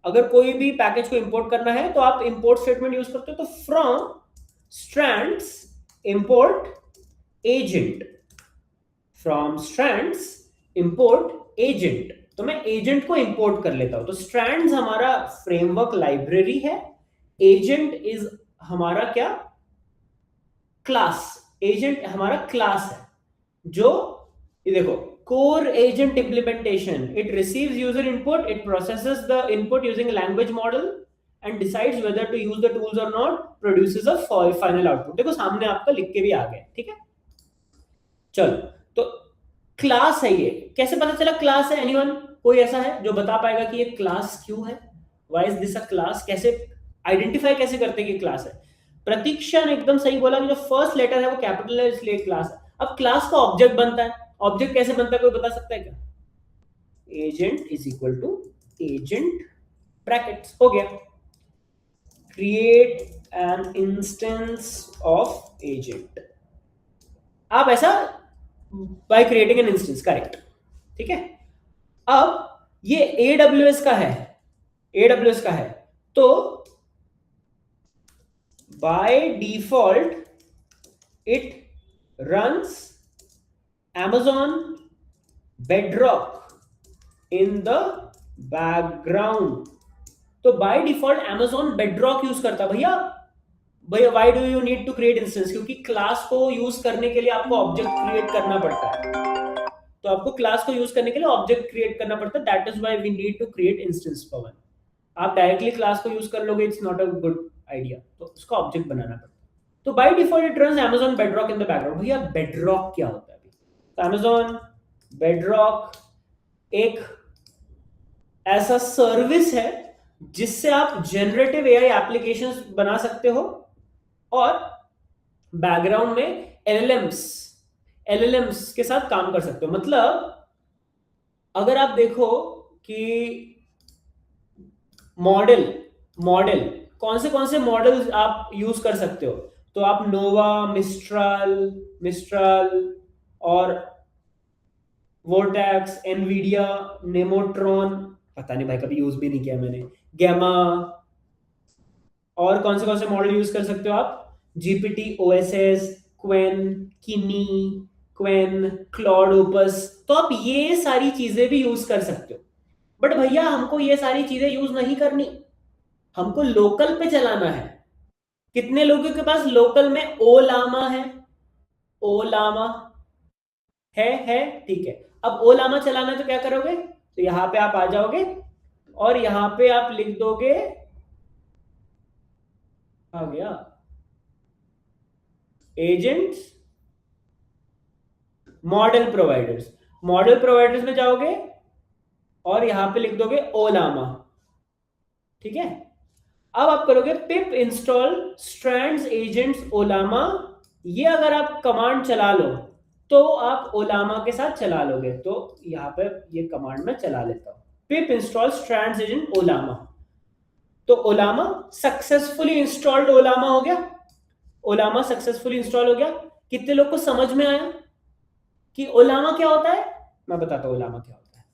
अगर कोई भी पैकेज को इंपोर्ट करना है तो आप इंपोर्ट स्टेटमेंट यूज करते हो, तो from strands import agent, from strands import agent, तो मैं एजेंट को इंपोर्ट कर लेता हूं। तो स्ट्रैंड्स हमारा फ्रेमवर्क लाइब्रेरी है, एजेंट इज हमारा क्या? क्लास। एजेंट हमारा क्लास है, जो ये देखो, core agent implementation, it receives user input, it processes the input using language model and decides whether to use the tools or not, produces a final output. देखो सामने आपका लिख के भी आ गया, ठीक है? चलो, तो क्लास है ये, कैसे पता चला क्लास है? एनीवन? कोई ऐसा है जो बता पाएगा कि ये क्लास क्यों है? Why is this a class? कैसे आइडेंटिफाई कैसे करते हैं कि क्लास है? प्रतीक्षा ने एकदम सही बोला कि जो फर्स्ट लेटर है वो कैपिटल है, इसलिए क्लास है। अब क्लास का ऑब्जेक्ट बनता है, ऑब्जेक्ट कैसे बनता है कोई बता सकता है क्या? Agent is equal to agent brackets, हो गया, create an instance of agent. आप ऐसा by creating an instance, correct, ठीक है? अब ये AWS का है, AWS का है, तो by default it runs Amazon Bedrock in the background। तो by default Amazon Bedrock use करता है। भैया why do you need to create instance? क्योंकि क्लास को यूज करने के लिए आपको ऑब्जेक्ट क्रिएट करना पड़ता है, तो आपको क्लास को यूज करने के लिए ऑब्जेक्ट क्रिएट करना पड़ता है, that is why we need to create instance. Pawan, आप डायरेक्टली क्लास को यूज कर लोगे, it's not a good idea, तो उसका ऑब्जेक्ट बनाना पड़ता है। तो by default it runs Amazon Bedrock in the background. भैया बेडरॉक क्या होता है? तो Amazon Bedrock एक ऐसा सर्विस है जिससे आप जनरेटिव एआई एप्लीकेशंस बना सकते हो, और बैकग्राउंड में एलएलएम्स के साथ काम कर सकते हो। मतलब अगर आप देखो कि मॉडल कौन से मॉडल आप यूज कर सकते हो, तो आप नोवा, मिस्ट्राल और वोर्टेक्स, एनवीडिया, नेमोट्रॉन, पता नहीं भाई कभी यूज भी नहीं किया मैंने, गैमा, और कौन से मॉडल यूज कर सकते हो आप, जीपीटी, ओएसएस, क्वेन, किनी, क्वेन, क्लॉड ओपस, तो आप ये सारी चीजें भी यूज कर सकते हो। बट भैया हमको ये सारी चीजें यूज नहीं करनी, हमको लोकल पे चलाना है। कितने लोगों के पास लोकल में ओलामा है? ओलामा है, ठीक है। अब ओलामा चलाना है तो क्या करोगे, तो यहां पे आप आ जाओगे और यहां पे आप लिख दोगे, आ गया, एजेंट्स, मॉडल प्रोवाइडर्स में जाओगे और यहां पे लिख दोगे ओलामा, ठीक है। अब आप करोगे पिप इंस्टॉल स्ट्रैंड्स एजेंट्स ओलामा, ये अगर आप कमांड चला लो तो आप ओलामा के साथ चला लोगे, तो यहां पे ये कमांड मैं चला लेता हूं, पिप इंस्टॉल स्ट्रैंड्स एजेंट ओलामा, तो ओलामा सक्सेसफुली इंस्टॉल्ड, ओलामा हो गया, ओलामा सक्सेसफुली इंस्टॉल हो गया। कितने लोग को समझ में आया कि ओलामा क्या होता है? मैं बताता हूं ओलामा क्या होता है।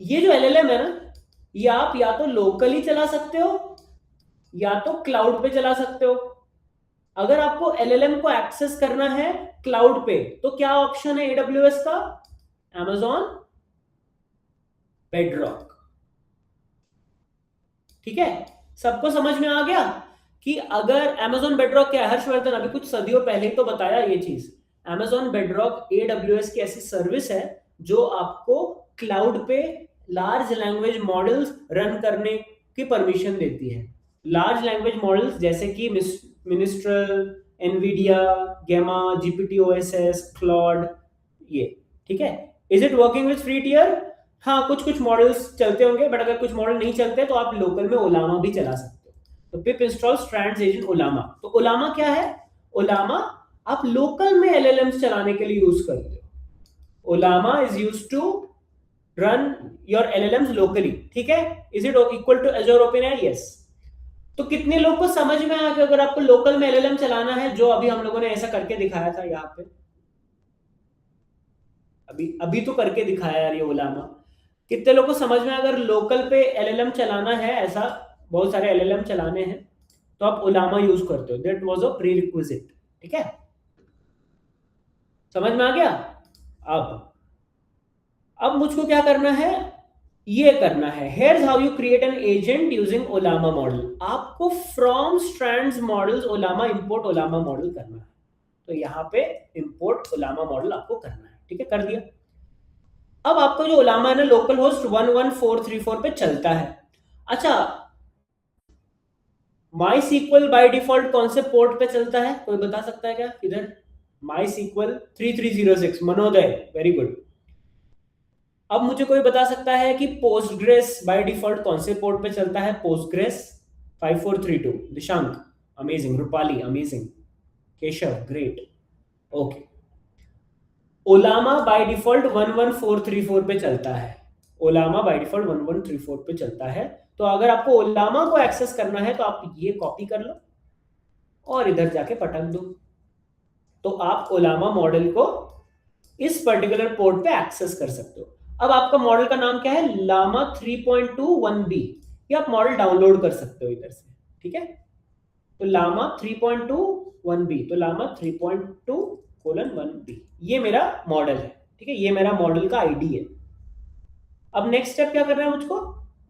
ये जो एलएलएम है ना, ये आप या तो लोकली चला सकते हो या तो क्लाउड पे चला सकते हो। अगर आपको एलएलएम को एक्सेस करना है क्लाउड पे तो क्या ऑप्शन है एडब्ल्यूएस का? Amazon बेडरॉक, ठीक है। सबको समझ में आ गया कि अगर Amazon बेडरॉक क्या है? हर्षवर्धन अभी कुछ सदियों पहले ही तो बताया ये चीज। Amazon बेडरॉक एडब्ल्यूएस की ऐसी सर्विस है जो आपको क्लाउड पे लार्ज लैंग्वेज मॉडल्स रन करने की परमिशन देती है। लार्ज लैंग्वेज मॉडल्स जैसे कि Ministral, Nvidia, Gemma, GPT OSS, Claude, ये, ठीक है। Is it working with free tier? हाँ, कुछ कुछ मॉडल्स चलते होंगे, बट अगर कुछ मॉडल नहीं चलते तो आप लोकल में ओलामा भी चला सकते हो। तो पिप इंस्टॉल स्ट्रैंड्स एजेंट ओलामा, तो ओलामा क्या है? ओलामा आप लोकल में एलएलएम्स चलाने के लिए यूज करते हो। Ollama is used to run your LLMs locally, ठीक है। Is it equal to Azure OpenAI? Yes. तो कितने लोग को समझ में आ गया अगर आपको लोकल में एलएलएम चलाना है, जो अभी हम लोगों ने ऐसा करके दिखाया था यहाँ पे, अभी अभी तो करके दिखाया यार ये ओलामा। कितने लोग को समझ में, अगर लोकल पे एलएलएम चलाना है, ऐसा बहुत सारे एलएलएम चलाने हैं, तो आप ओलामा यूज करते हो, that was a pre requisite, ठीक है। समझ में आ गया? अब मुझको क्या करना है, ये करना है, here's how you create an agent using Ollama model। आपको from strands models Ollama import Ollama model करना है, तो यहां पे import Ollama model आपको करना है, ठीक है, कर दिया। अब आपको जो Ollama है ना, लोकल होस्ट 11434 पे चलता है। अच्छा, माई सीक्वल बाय डिफॉल्ट कौन से पोर्ट पे चलता है, कोई बता सकता है क्या? इधर माई सीक्वल 3306, मनोदय, वेरी गुड। अब मुझे कोई बता सकता है कि पोस्टग्रेस बाय डिफॉल्ट कौन से पोर्ट पे चलता है? Postgres 5432, Dishank amazing, Rupali amazing, Keshav great, okay. ओलामा by default 11434 पे चलता है, ओलामा बाय डिफॉल्ट 1134 पे चलता है। तो अगर आपको ओलामा को एक्सेस करना है तो आप ये कॉपी कर लो और इधर जाके पटक दो, तो आप ओलामा मॉडल को इस पर्टिकुलर पोर्ट पे एक्सेस कर सकते हो। अब आपका मॉडल का नाम क्या है? लामा 3.2 1B, ये आप मॉडल डाउनलोड कर सकते हो इधर से, ठीक है। तो लामा 3.2 1B, तो लामा 3.2:1B, ये मेरा मॉडल है, ठीक है, ये मेरा मॉडल का आईडी है। अब नेक्स्ट स्टेप क्या करना है मुझको?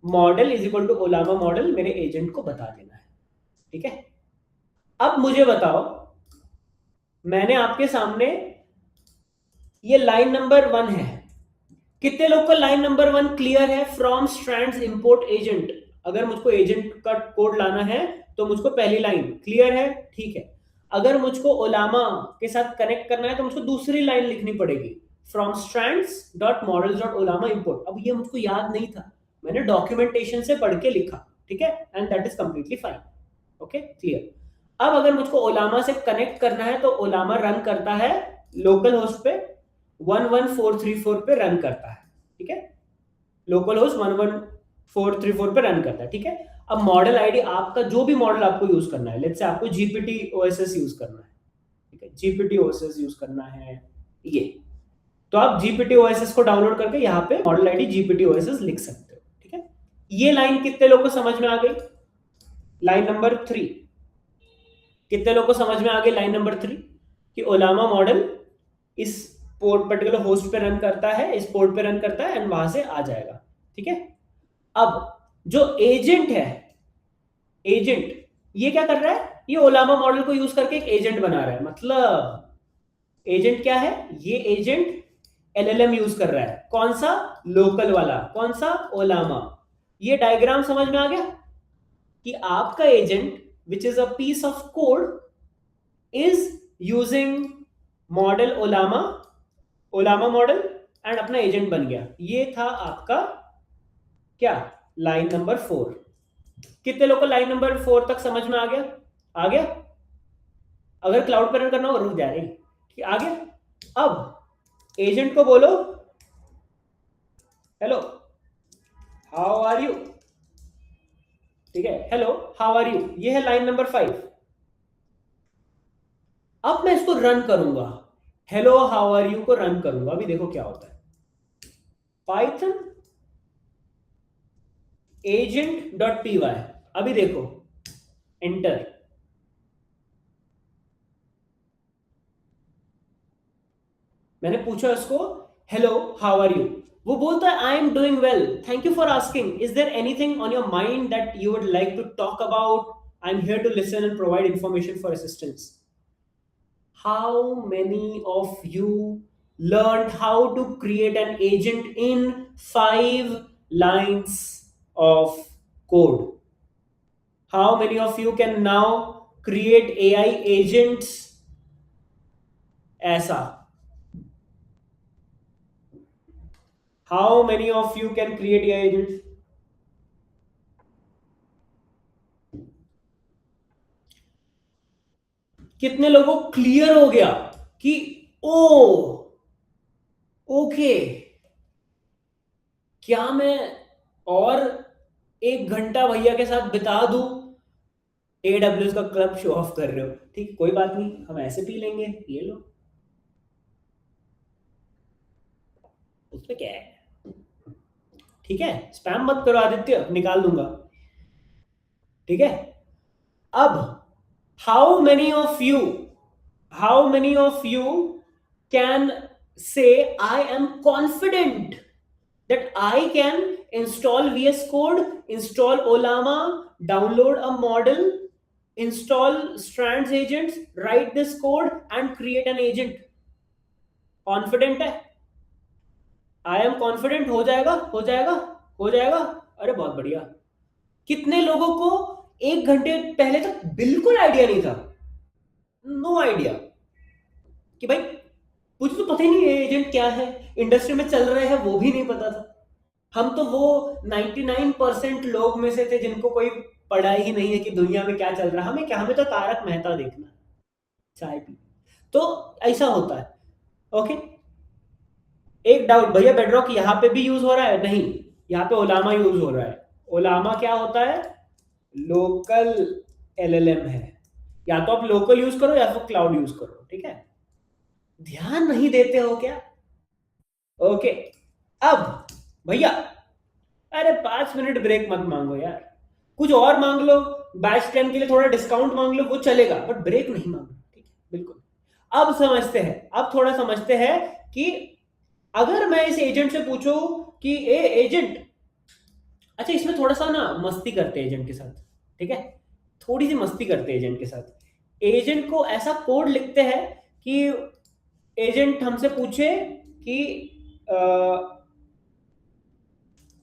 Model is equal to Ollama model मेरे एजेंट को बता देना है, ठीक है। अब मुझे बताओ, मैंने आपके सामने ये लाइन नंबर 1 है, कितने लोग का लाइन नंबर 1 क्लियर है? फ्रॉम स्ट्रैंड्स इंपोर्ट एजेंट, अगर मुझको एजेंट का कोड लाना है तो मुझको पहली लाइन क्लियर है, ठीक है। अगर मुझको ओलामा के साथ कनेक्ट करना है तो मुझको दूसरी लाइन लिखनी पड़ेगी, from strands dot models dot ओलामा import. अब ये मुझको याद नहीं था, मैंने डॉक्यूमेंटेशन से पढ़ के लिखा, ठीक है, and that is completely fine, okay, clear. अब अगर मुझको ओलामा से कनेक्ट करना है तो ओलामा रन करता है लोकल होस्ट पे 11434 पे रन करता है, ठीक है, लोकल होस्ट 11434 पे रन करता है, ठीक है। अब मॉडल आईडी आपका जो भी मॉडल आपको यूज करना है, लेट्स से आपको जीपीटी ओएसएस यूज करना है, ठीक है, जीपीटी ओएसएस यूज करना है ये, तो आप जीपीटी ओएसएस को डाउनलोड करके यहाँ पे मॉडल आईडी जीपीटी ओएसएस लिख सकते हो, ठीक है। ये लाइन कितने लोगों को समझ में आ गई? लाइन नंबर 3 कितने लोगों को समझ में आ गई? लाइन नंबर 3 कि ओलामा मॉडल इस पोर्ट पर्टिकुलर होस्ट पे रन करता है, इस पोर्ट पे रन करता है एंड वहां से आ जाएगा, ठीक है। अब जो एजेंट है, एजेंट ये क्या कर रहा है? ये ओलामा मॉडल को यूज करके एक एजेंट बना रहा है। मतलब एजेंट क्या है? ये एजेंट एलएलएम यूज कर रहा है। कौन सा? लोकल वाला। कौन सा? ओलामा। ये डायग्राम समझ में आ गया कि आपका agent which is a piece of code is using model Ollama, Ollama model, and अपना एजेंट बन गया। ये था आपका क्या? Line number 4। कितने लोग को लाइन नंबर 4 तक समझ में आ गया? आ गया? अगर क्लाउड पर रन करना हो रुक जा रही, आ गया। अब एजेंट को बोलो हेलो हाउ आर यू, ठीक है, हेलो हाउ आर यू, ये है लाइन नंबर 5। अब मैं इसको रन करूंगा, हेलो हाउ आर यू को रन करूंगा, अभी देखो क्या होता है। पाइथन agent.py, अभी देखो, एंटर। मैंने पूछा उसको हेलो हाउ आर यू, वो बोलता है I am doing well, thank you for asking, is there anything on your mind that you would like to talk about, I am here to listen and provide information for assistance. How many of you learned how to create an agent in 5 lines of code? How many of you can now create AI agents ऐसा? How many of you can create AI agents? कितने लोगों को clear हो गया कि ओ okay, क्या मैं और 1 घंटा भैया के साथ बिता दूं? AWS का क्लब शो ऑफ कर रहे हो, ठीक, कोई बात नहीं, हम ऐसे पी लेंगे, ये लो, उसमें क्या है, ठीक है। स्पैम मत करो आदित्य, निकाल दूंगा, ठीक है। अब how many of you, how many of you can say I am confident that I can install VS Code, install Olama, download a model, install Strands agents, write this code and create an agent? Confident है? I am confident, हो जाएगा, हो जाएगा, हो जाएगा। अरे बहुत बढ़िया। कितने लोगों को 1 घंटे पहले तक बिल्कुल आइडिया नहीं था, नो आइडिया, कि भाई मुझे तो पता ही नहीं एजेंट क्या है, इंडस्ट्री में चल रहे हैं वो भी नहीं पता था। हम तो वो 99% लोग में से थे जिनको कोई पढ़ा ही नहीं है कि दुनिया में क्या चल रहा है। हमें क्या, हमें तो तारक मेहता देखना, चाय पी, तो ऐसा होता है। ओके, एक डाउट भैया, बेडरॉक यहाँ पे भी यूज हो रहा है? नहीं, यहाँ पे ओलामा यूज हो रहा है। ओलामा क्या होता है? लोकल एलएलएम है। या तो आप लोकल यूज करो या फिर क्लाउड यूज करो, ठीक है। ध्यान नहीं देते हो क्या? ओके, अब भैया अरे 5 मिनट ब्रेक मत मांगो यार, कुछ और मांग लो, बैच 10 के लिए थोड़ा डिस्काउंट मांग लो, वो चलेगा, बट ब्रेक नहीं मांगो, ठीक है, बिल्कुल। अब समझते हैं, अब थोड़ा समझते हैं कि अगर मैं इस एजेंट से पूछूं कि ए एजेंट, अच्छा इसमें थोड़ा सा ना मस्ती करते हैं एजेंट के साथ, ठीक है, थोड़ी सी मस्ती करते हैं एजेंट के साथ। एजेंट को ऐसा कोड लिखते हैं कि एजेंट हमसे पूछे कि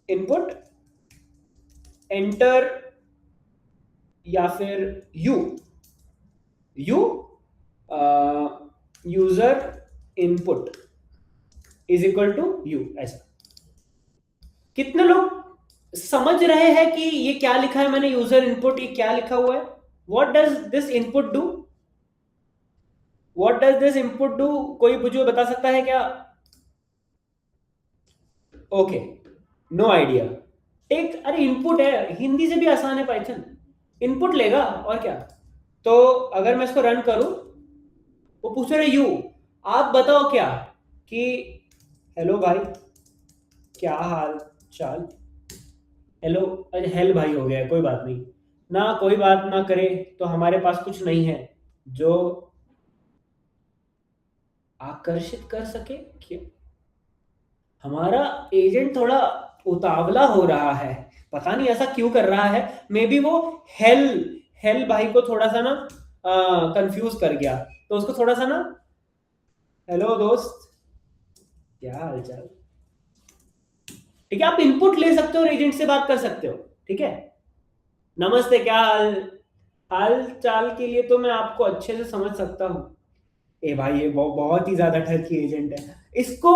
इनपुट एंटर या फिर you user input is equal to you, ऐसा। कितने लोग समझ रहे हैं कि ये क्या लिखा है मैंने, यूजर इनपुट, ये क्या लिखा हुआ है? What does this input do? What does this input do? कोई मुझे बता सकता है क्या? ओके, नो आइडिया, अरे इनपुट है, हिंदी से भी आसान है पाइथन, इनपुट लेगा और क्या। तो अगर मैं इसको रन करूं, वो पूछ रहे यू, आप बताओ क्या, कि हेलो भाई क्या हाल चाल, हेलो, अरे हेल भाई हो गया, कोई बात नहीं ना, कोई बात ना करे तो हमारे पास कुछ नहीं है जो आकर्षित कर सके क्या। हमारा एजेंट थोड़ा उतावला हो रहा है, पता नहीं ऐसा क्यों कर रहा है। मे बी वो हेल हेल भाई को थोड़ा सा ना कंफ्यूज कर गया, तो उसको थोड़ा सा ना, हेलो दोस्त क्या हाल चाल, ठीक है, आप इनपुट ले सकते हो और एजेंट से बात कर सकते हो, ठीक है। नमस्ते क्या हाल, हाल चाल के लिए तो मैं आपको अच्छे से समझ सकता हूँ। ए भाई ये बहुत ही ज्यादा ठरकी एजेंट है, इसको,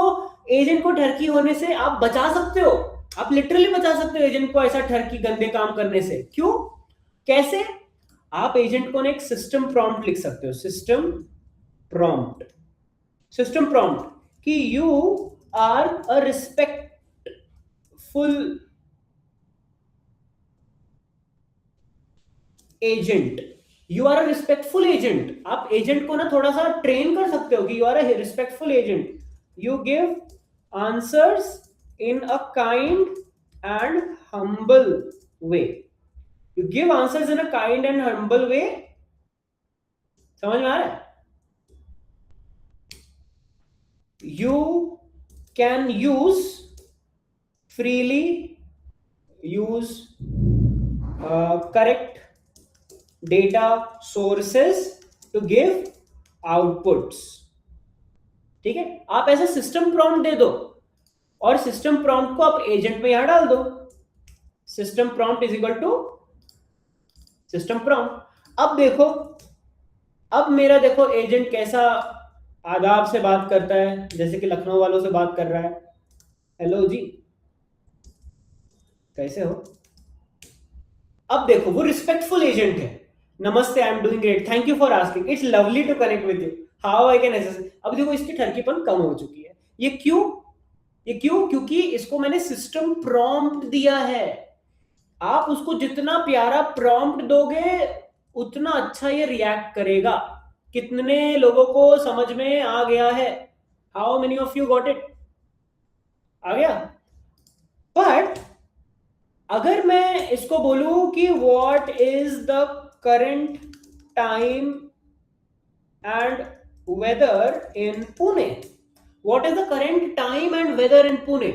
एजेंट को ठरकी होने से आप बचा सकते हो, आप लिटरली बचा सकते हो एजेंट को ऐसा ठरकी गंदे काम करने से। क्यों, कैसे, आप एजेंट को ना एक सिस्टम प्रॉम्प्ट लिख सकते हो, प्रॉम्प्ट सिस्टम प्रॉम्प्ट कि you are a respectful agent, you are a respectful agent, आप एजेंट को ना थोड़ा सा ट्रेन कर सकते हो कि you are a respectful agent, you give answers in a kind and humble way, you give answers in a kind and humble way, समझ में आ रहा है। You can use freely use correct data sources to give outputs, ठीक है। आप ऐसे system prompt दे दो और सिस्टम प्रॉम्प्ट को आप एजेंट में यहां डाल दो, system prompt is equal to system prompt. अब देखो, अब मेरा देखो एजेंट कैसा आदाब से बात करता है, जैसे कि लखनऊ वालों से बात कर रहा है, हेलो जी कैसे हो। अब देखो वो रिस्पेक्टफुल एजेंट है, नमस्ते I am doing great, thank you for asking, it's lovely to connect with you, how I can assist. अब देखो इसकी ठरकीपन कम हो चुकी है, ये क्यों, ये क्यों, क्योंकि इसको मैंने सिस्टम प्रॉम्प्ट दिया है। आप उसको जितना प्यारा प्रॉम्प्ट दोगे उतना अच्छा ये रिएक्ट करेगा। कितने लोगों को समझ में आ गया है, how many of you got it, आ गया। बट अगर मैं इसको बोलूं कि what is the current time and weather in Pune, what is the current time and weather in Pune.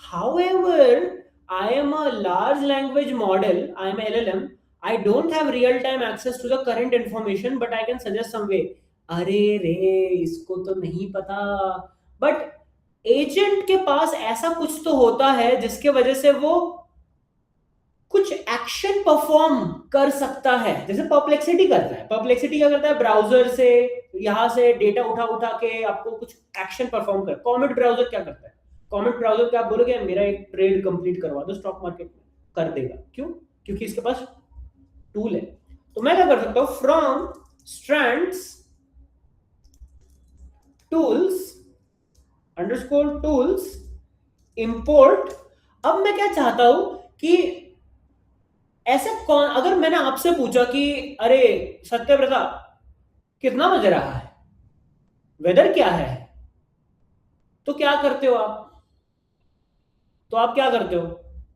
However, I am a large language model, I am a LLM, I don't have real time access to the current information, but I can suggest some way. अरे रे, इसको तो नहीं पता, but agent के पास ऐसा कुछ तो होता है जिसके वजह से वो कुछ एक्शन परफॉर्म कर सकता है, जैसे परप्लेक्सिटी करता है। परप्लेक्सिटी क्या करता है, ब्राउजर से यहां से डेटा उठा उठा के आपको कुछ एक्शन परफॉर्म कर। कॉमेट ब्राउजर क्या करता है, कॉमेट ब्राउजर क्या, आप बोलोगे मेरा एक ट्रेड कंप्लीट करवा दो स्टॉक मार्केट में, कर देगा। क्यों, क्योंकि इसके पास टूल है। तो मैं क्या कर सकता हूं, from strands tools underscore tools import. अब मैं क्या चाहता हूं कि ऐसे कौन, अगर मैंने आपसे पूछा कि अरे सत्यव्रता कितना बज रहा है, वेदर क्या है, तो क्या करते हो आप, तो आप क्या करते हो।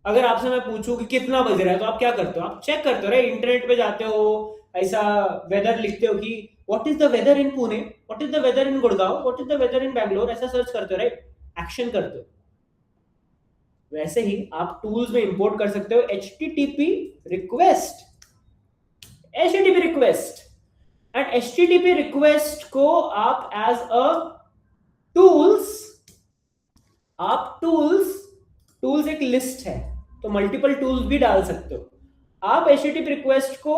अगर आपसे मैं पूछूं कि कितना बज रहा है, तो आप क्या करते हो, आप चेक करते हो, राइट, इंटरनेट पे जाते हो, ऐसा वेदर लिखते हो कि what is the weather in Pune, what is the weather in Gurgaon, what is the weather in Bangalore, ऐसा सर्च करते हो, राइट, एक्शन करते हो। वैसे ही आप टूल्स में इंपोर्ट कर सकते हो HTTP request, HTTP request, and HTTP request को आप एज अ टूल्स, आप टूल्स, टूल्स एक लिस्ट है तो मल्टीपल टूल्स भी डाल सकते हो। आप एचटीटीपी रिक्वेस्ट को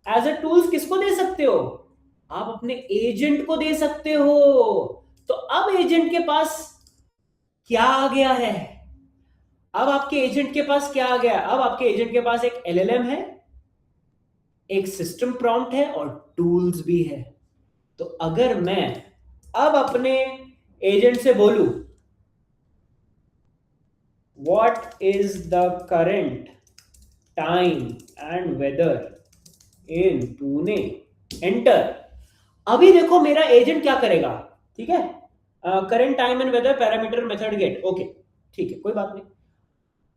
एज अ टूल्स किसको दे सकते हो, आप अपने एजेंट को दे सकते हो। तो अब एजेंट के पास क्या आ गया है, अब आपके एजेंट के पास क्या आ गया, अब आपके एजेंट के पास एक एलएलएम है, एक सिस्टम प्रॉम्प्ट है और टूल्स भी है। तो अगर मैं अब अपने एजेंट से बोलूं what is the current time and weather in Pune, enter। अभी देखो मेरा एजेंट क्या करेगा, ठीक है, current time and weather parameter method get, okay ठीक है कोई बात नहीं।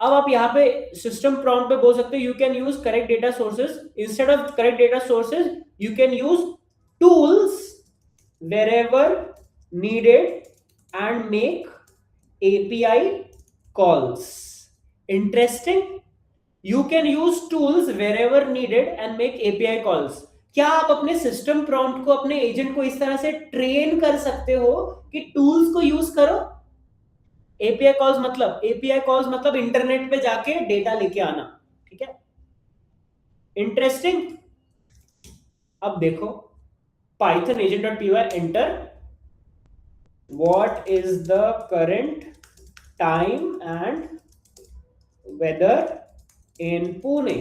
अब आप यहाँ पे सिस्टम प्रॉम्प्ट पे बोल सकते हो you can use correct data sources, instead of correct data sources you can use tools wherever needed and make API calls। Interesting, you can use tools wherever needed and make API calls। क्या आप अपने system prompt को, अपने agent को इस तरह से train कर सकते हो कि टूल्स को यूज करो। एपीआई कॉल्स मतलब इंटरनेट पे जाके डेटा लेके आना, ठीक है, इंटरेस्टिंग। अब देखो python agent.py, enter what is the current time and weather in Pune,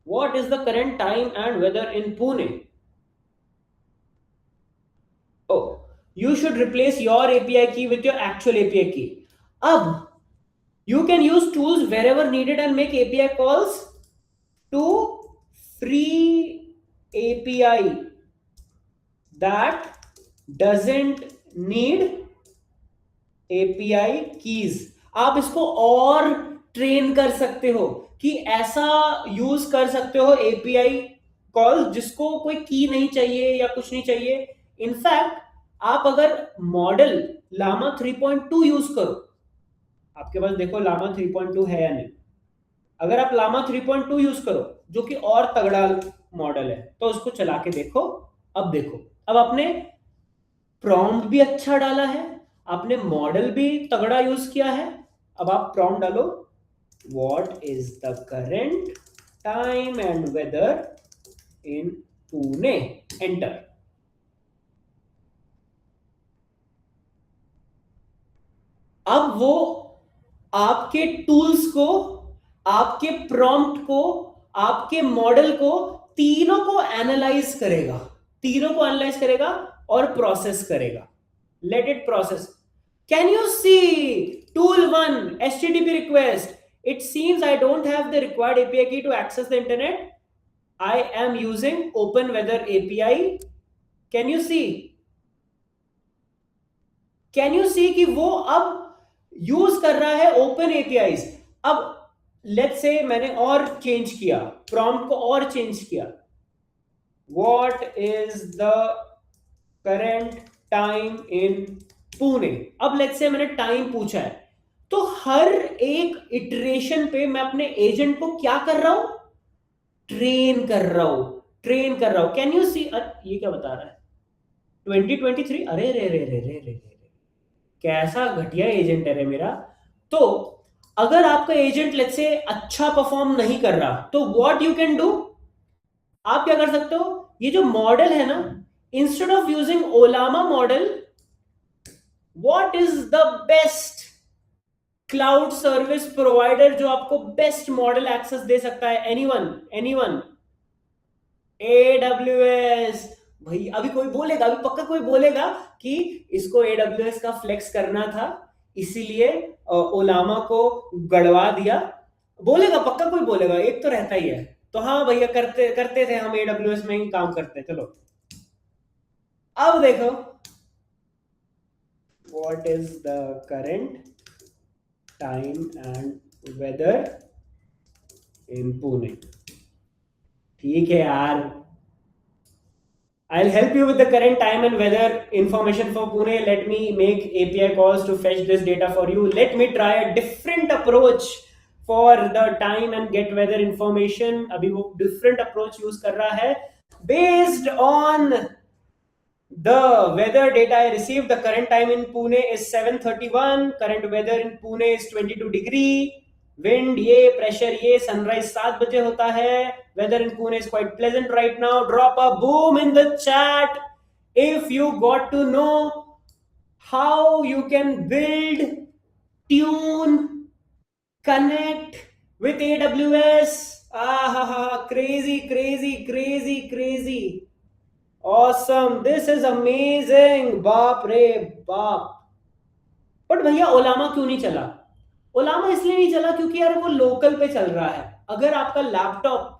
what is the current time and weather in Pune। oh, you should replace your API key with your actual API key। अब you can use tools wherever needed and make API calls to free API that doesn't need API keys। आप इसको और train कर सकते हो कि ऐसा use कर सकते हो API कॉल जिसको कोई की नहीं चाहिए या कुछ नहीं चाहिए। इनफैक्ट आप अगर मॉडल लामा 3.2 यूज करो, आपके पास देखो लामा 3.2 है या नहीं, अगर आप लामा 3.2 यूज करो जो कि और तगड़ा मॉडल है तो उसको चला के देखो। अब देखो, अब आपने प्रॉम्प्ट भी अच्छा डाला है, आपने मॉडल भी तगड़ा यूज किया है। अब आप प्रॉम्प्ट डालो what is the current time and weather in Pune, enter. अब वो आपके टूल्स को, आपके प्रॉम्प्ट को, आपके मॉडल को, तीनों को एनालाइज करेगा, तीनों को एनालाइज करेगा और प्रोसेस करेगा। Let it process. Can you see tool 1 HTTP request, it seems I don't have the required API key to access the internet, I am using open weather API। can you see कि वो अब use कर रहा है open APIs। अब let's say मैंने और change किया, प्रॉम्प्ट को और चेंज किया, what is the current time in Pune. अब लेट्स से मैंने टाइम पूछा है, तो हर एक इटरेशन पे मैं अपने एजेंट को क्या कर रहा हूं, ट्रेन कर रहा हूं। कैन यू सी, ये क्या बता रहा है 2023, अरे रे रे रे रे रे रे, कैसा घटिया एजेंट है रे मेरा। तो अगर आपका एजेंट लेट्स से अच्छा परफॉर्म नहीं कर रहा तो व्हाट यू कैन डू, आप क्या कर सकते हो, ये जो मॉडल है ना, instead of using ओलामा model, what is the best cloud service provider जो आपको बेस्ट मॉडल एक्सेस दे सकता है, एनीवन AWS। भाई अभी कोई बोलेगा, अभी पक्का कोई बोलेगा कि इसको AWS का फ्लेक्स करना था इसीलिए ओलामा को गड़वा दिया, बोलेगा पक्का कोई बोलेगा, एक तो रहता ही है। तो हाँ भैया करते थे हम AWS में ही काम करते। चलो अब देखो what is the current time and weather in Pune. ठीक है यार, I'll help you with the current time and weather information for Pune। Let me make API calls to fetch this data for you। Let me try a different approach for the time and get weather information। अभी वो different approach use कर रहा है based on the weather data I received। The current time in Pune is 7:31। Current weather in Pune is 22 degree। Wind ये, pressure ये, sunrise 7 बजे होता है। Weather in Pune is quite pleasant right now. Drop a boom in the chat if you got to know how you can build, tune, connect with AWS। Crazy awesome, this is amazing, बाप रे बाप। But भैया ओलामा क्यों नहीं चला? ओलामा इसलिए नहीं चला क्योंकि यार वो लोकल पे चल रहा है। अगर आपका लैपटॉप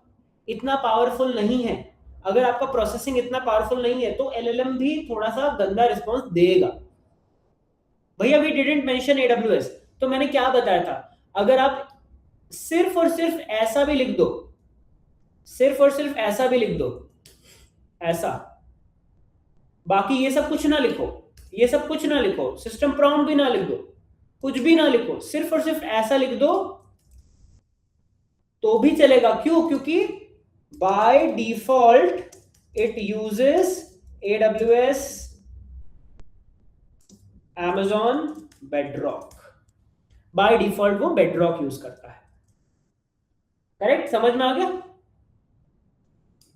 इतना पावरफुल नहीं है, अगर आपका प्रोसेसिंग इतना पावरफुल नहीं है, तो एलएलएम भी थोड़ा सा गंदा रिस्पॉन्स देगा। भैया वी डिडंट मेंशन एडब्ल्यूएस, तो मैंने क्या बताया था, अगर आप सिर्फ और सिर्फ ऐसा भी लिख दो, सिर्फ और सिर्फ ऐसा भी लिख दो, ऐसा, बाकी ये सब कुछ ना लिखो, ये सब कुछ ना लिखो, सिस्टम प्रॉम्प्ट भी ना लिख दो, कुछ भी ना लिखो, सिर्फ और सिर्फ ऐसा लिख दो तो भी चलेगा। क्यों? क्योंकि by default it uses AWS Amazon Bedrock, by default वो बेडरॉक यूज करता है। करेक्ट? समझ में आ गया?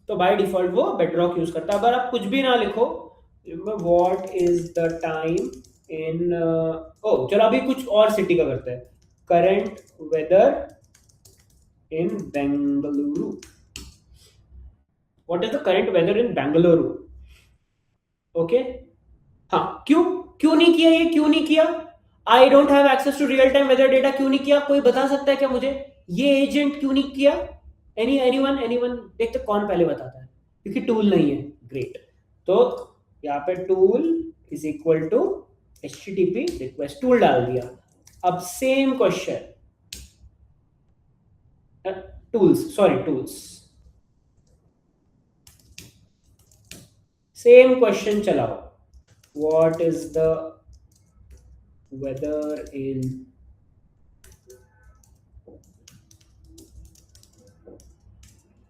तो बाय डिफॉल्ट वो बेडरॉक यूज करता है। अगर आप कुछ भी ना लिखो, what is the time in, ओ चलो अभी कुछ और सिटी का करते हैं, current weather in Bengaluru. What is the current weather in Bengaluru? Okay, हाँ, क्यों क्यों नहीं किया ये, क्यों नहीं किया? I don't have access to real time weather data, क्यों नहीं किया? कोई बता सकता है क्या मुझे ये एजेंट क्यों नहीं किया? एनीवन देखते कौन पहले बताता है, क्योंकि टूल नहीं है। ग्रेट, तो यहाँ पे tool is equal to HTTP request, tool डाल दिया। अब same question, tools, same question चलाओ, what is the weather in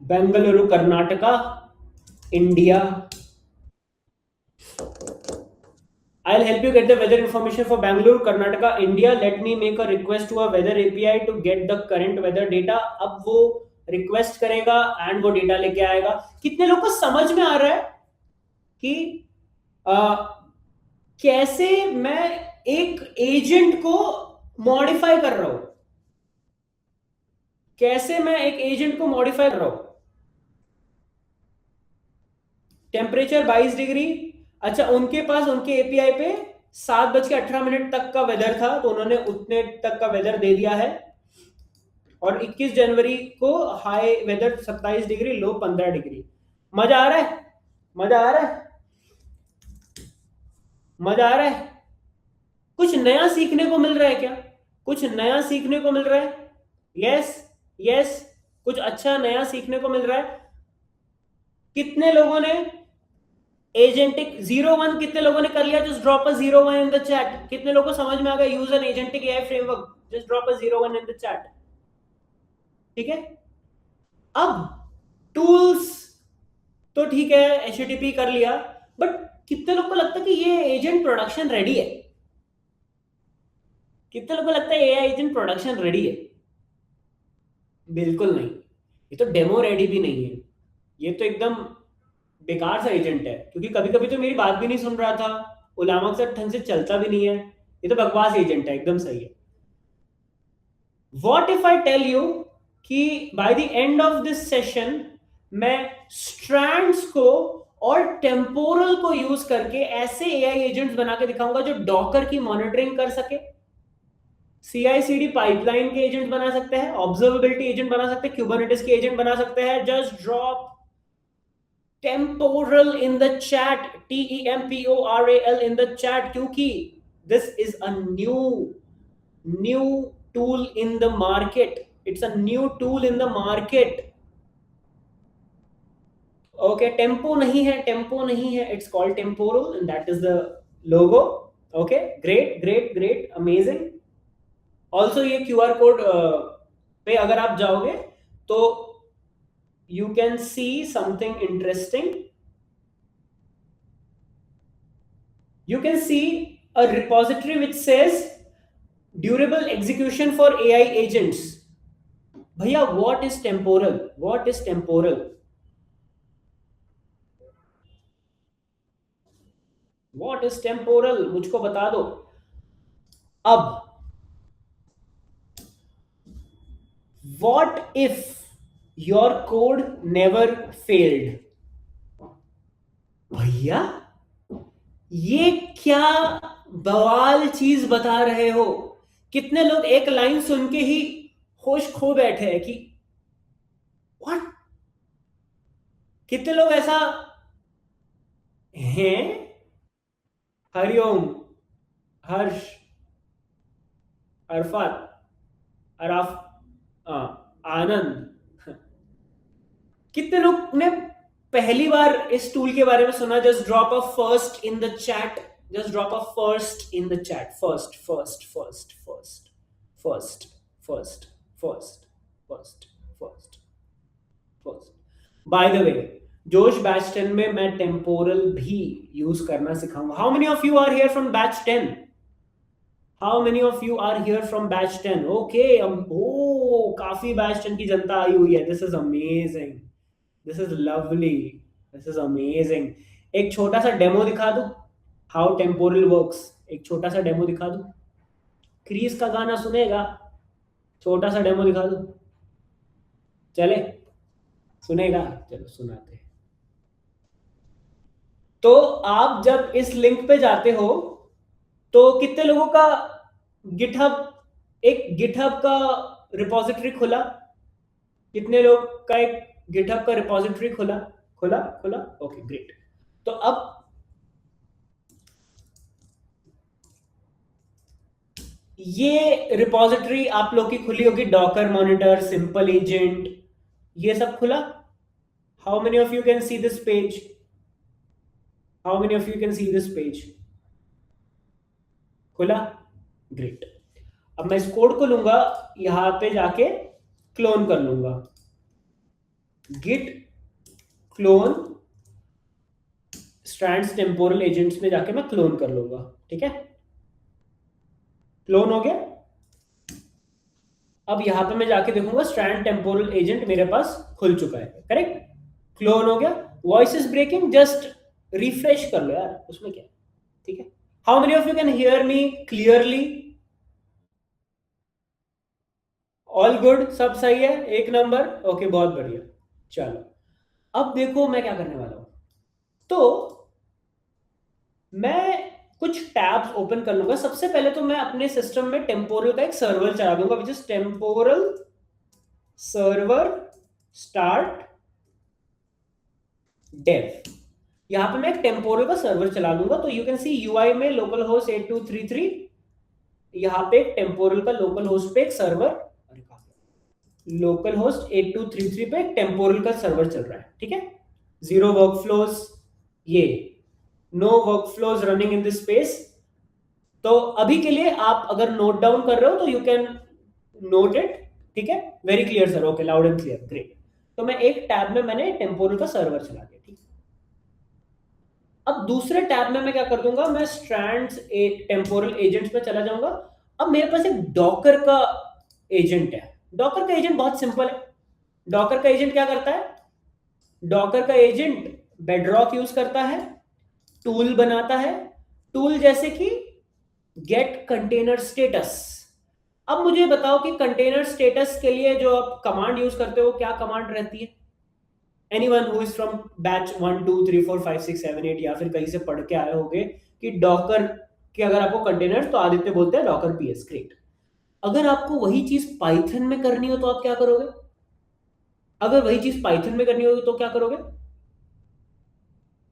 Bengaluru Karnataka India. I'll help you get the weather information for Bangalore, Karnataka, India. Let me make a request to a weather API to get the current weather data. अब वो request करेगा and वो data लेके आएगा। कितने लोग को समझ में आ रहा है कि कैसे मैं एक एजेंट को मॉडिफाई कर रहा हूं, कैसे मैं एक एजेंट को मॉडिफाई कर रहा हूं? टेम्परेचर 22 डिग्री, अच्छा उनके पास उनके एपीआई पे 7:18 तक का वेदर था, तो उन्होंने उतने तक का वेदर दे दिया है। और 21 जनवरी को हाई वेदर 27 डिग्री, लो 15 डिग्री। मजा आ रहा है? मजा आ रहा है? मजा आ रहा है? कुछ नया सीखने को मिल रहा है क्या? कुछ नया सीखने को मिल रहा है? यस यस, कुछ अच्छा नया सीखने को मिल रहा है। कितने लोगों ने एजेंटिक 01 कितने लोगों ने कर लिया? Just drop a 01 in the chat. कितने लोगों को समझ में आ गया use N agentic AI framework? Just drop a 01 in the chat. ठीक है, अब टूल्स तो ठीक है, HTTP कर लिया, बट कितने लोग को लगता है कि ये एजेंट प्रोडक्शन रेडी है? कितने लोग को लगता है एआई एजेंट प्रोडक्शन रेडी है? बिल्कुल नहीं, ये तो डेमो रेडी भी नहीं है, ये तो एकदम बेकार सा एजेंट है। क्योंकि कभी कभी तो मेरी बात भी नहीं सुन रहा था, उलामा के साथ ढंग से चलता भी नहीं है, ये तो बकवास एजेंट है, एकदम सही है। What if I tell you कि by the end of this session मैं स्ट्रैंड्स को और टेम्पोरल को यूज करके ऐसे एआई एजेंट्स बना के दिखाऊंगा जो डॉकर की मॉनिटरिंग कर सके, CI/CD पाइपलाइन के एजेंट बना सकते हैं, ऑब्जर्वेबिलिटी एजेंट बना सकते हैं, क्यूबरनेटिस के एजेंट बना सकते हैं। Just drop temporal in the chat, TEMPORAL in the chat, क्योंकि this is a new tool in the market, it's a new tool in the market. Okay, tempo नहीं है, tempo नहीं है, it's called temporal and that is the logo. Okay, great, amazing. Also ये QR code पे अगर आप जाओगे तो you can see something interesting. You can see a repository which says durable execution for AI agents. भैया what is temporal? What is temporal? What is temporal? मुझको बता दो। अब what if your code never failed? भैया ये क्या बवाल चीज बता रहे हो कितने लोग एक लाइन सुन के ही होश खो बैठे हैं कि व्हाट, कितने लोग ऐसा हैं? हरिओम, हर्ष, अरफात, अराफ, आनंद, कितने लोग ने पहली बार इस टूल के बारे में सुना? Just drop a first in the chat, just drop a first in the chat, first first first first first first first first first first. By the way, जोश बैच 10 में मैं टेम्पोरल भी यूज करना सिखाऊंगा। How many of you are here from batch 10? How many of you are here from batch 10? Okay, ओ काफी batch 10 की जनता आई हुई है। This is amazing, this is lovely, this is amazing. एक छोटा सा डेमो दिखा दूं हाउ टेम्पोरल वर्क्स? एक छोटा सा डेमो दिखा दूं? क्रीज का गाना सुनेगा? छोटा सा डेमो दिखा दूं? चले, सुनेगा? चलो सुनाते हैं। तो आप जब इस लिंक पे जाते हो तो कितने लोगों का गिटहब, एक गिटहब का रिपोजिटरी खुला? कितने लोग का एक गिटहब का रिपोजिटरी खुला? खुला खुला, ओके ग्रेट। तो अब ये रिपोजिटरी आप लोग की खुली होगी, डॉकर मॉनिटर, सिंपल एजेंट, ये सब खुला। How many of you can see this page? How many of you can see this page? खुला, ग्रेट। अब मैं इस कोड को लूंगा, यहां पे जाके क्लोन कर लूंगा, git clone Strands Temporal agents में जाके मैं क्लोन कर लूंगा। ठीक है, क्लोन हो गया। अब यहां पे मैं जाके देखूंगा स्ट्रैंड टेम्पोरल एजेंट मेरे पास खुल चुका है, करेक्ट? क्लोन हो गया। Voice is breaking, just refresh कर लो यार, उसमें क्या। ठीक है, how many of you can hear me clearly? All good, सब सही है, एक नंबर, ओके बहुत बढ़िया। चलो अब देखो मैं क्या करने वाला हूं। तो मैं कुछ टैब्स ओपन कर लूंगा। सबसे पहले तो मैं अपने सिस्टम में टेम्पोरल का एक सर्वर चला दूंगा, which is Temporal server start dev. यहां पे मैं एक टेम्पोरल का सर्वर चला दूंगा। तो यू कैन सी यूआई में लोकल होस्ट 8233, यहां पे एक टेम्पोरल का लोकल होस्ट पे एक सर्वर, लोकल होस्ट 8233 पे एक टेम्पोरल का सर्वर चल रहा है। ठीक है, जीरो वर्कफ्लोज, ये no workflows running in this space. तो अभी के लिए आप अगर नोट डाउन कर रहे हो तो यू कैन नोट इट। ठीक है, very clear sir, okay loud and clear, great. तो मैं एक टैब में मैंने टेम्पोरल का सर्वर चला दिया। ठीक, अब दूसरे टैब में मैं क्या कर दूंगा, मैं स्ट्रैंड्स टेम्पोरल एजेंट्स में चला जाऊंगा। अब मेरे पास एक डॉकर का एजेंट है। डॉकर का एजेंट बहुत सिंपल है। डॉकर का एजेंट क्या करता है? डॉकर का एजेंट बेडरॉक यूज करता है, टूल बनाता है, टूल जैसे कि गेट कंटेनर स्टेटस। अब मुझे बताओ कि कंटेनर स्टेटस के लिए जो आप कमांड यूज करते हो, क्या कमांड रहती है? Anyone who is from batch 1 2 3 4 5 6 7 8 या फिर कहीं से पढ़ के आए होंगे कि डॉकर के अगर आपको कंटेनर, तो आदित्य बोलते हैं डॉकर पीएस, ग्रेट। अगर आपको वही चीज पाइथन में करनी हो तो आप क्या करोगे? अगर वही चीज पाइथन में करनी होगी तो क्या करोगे?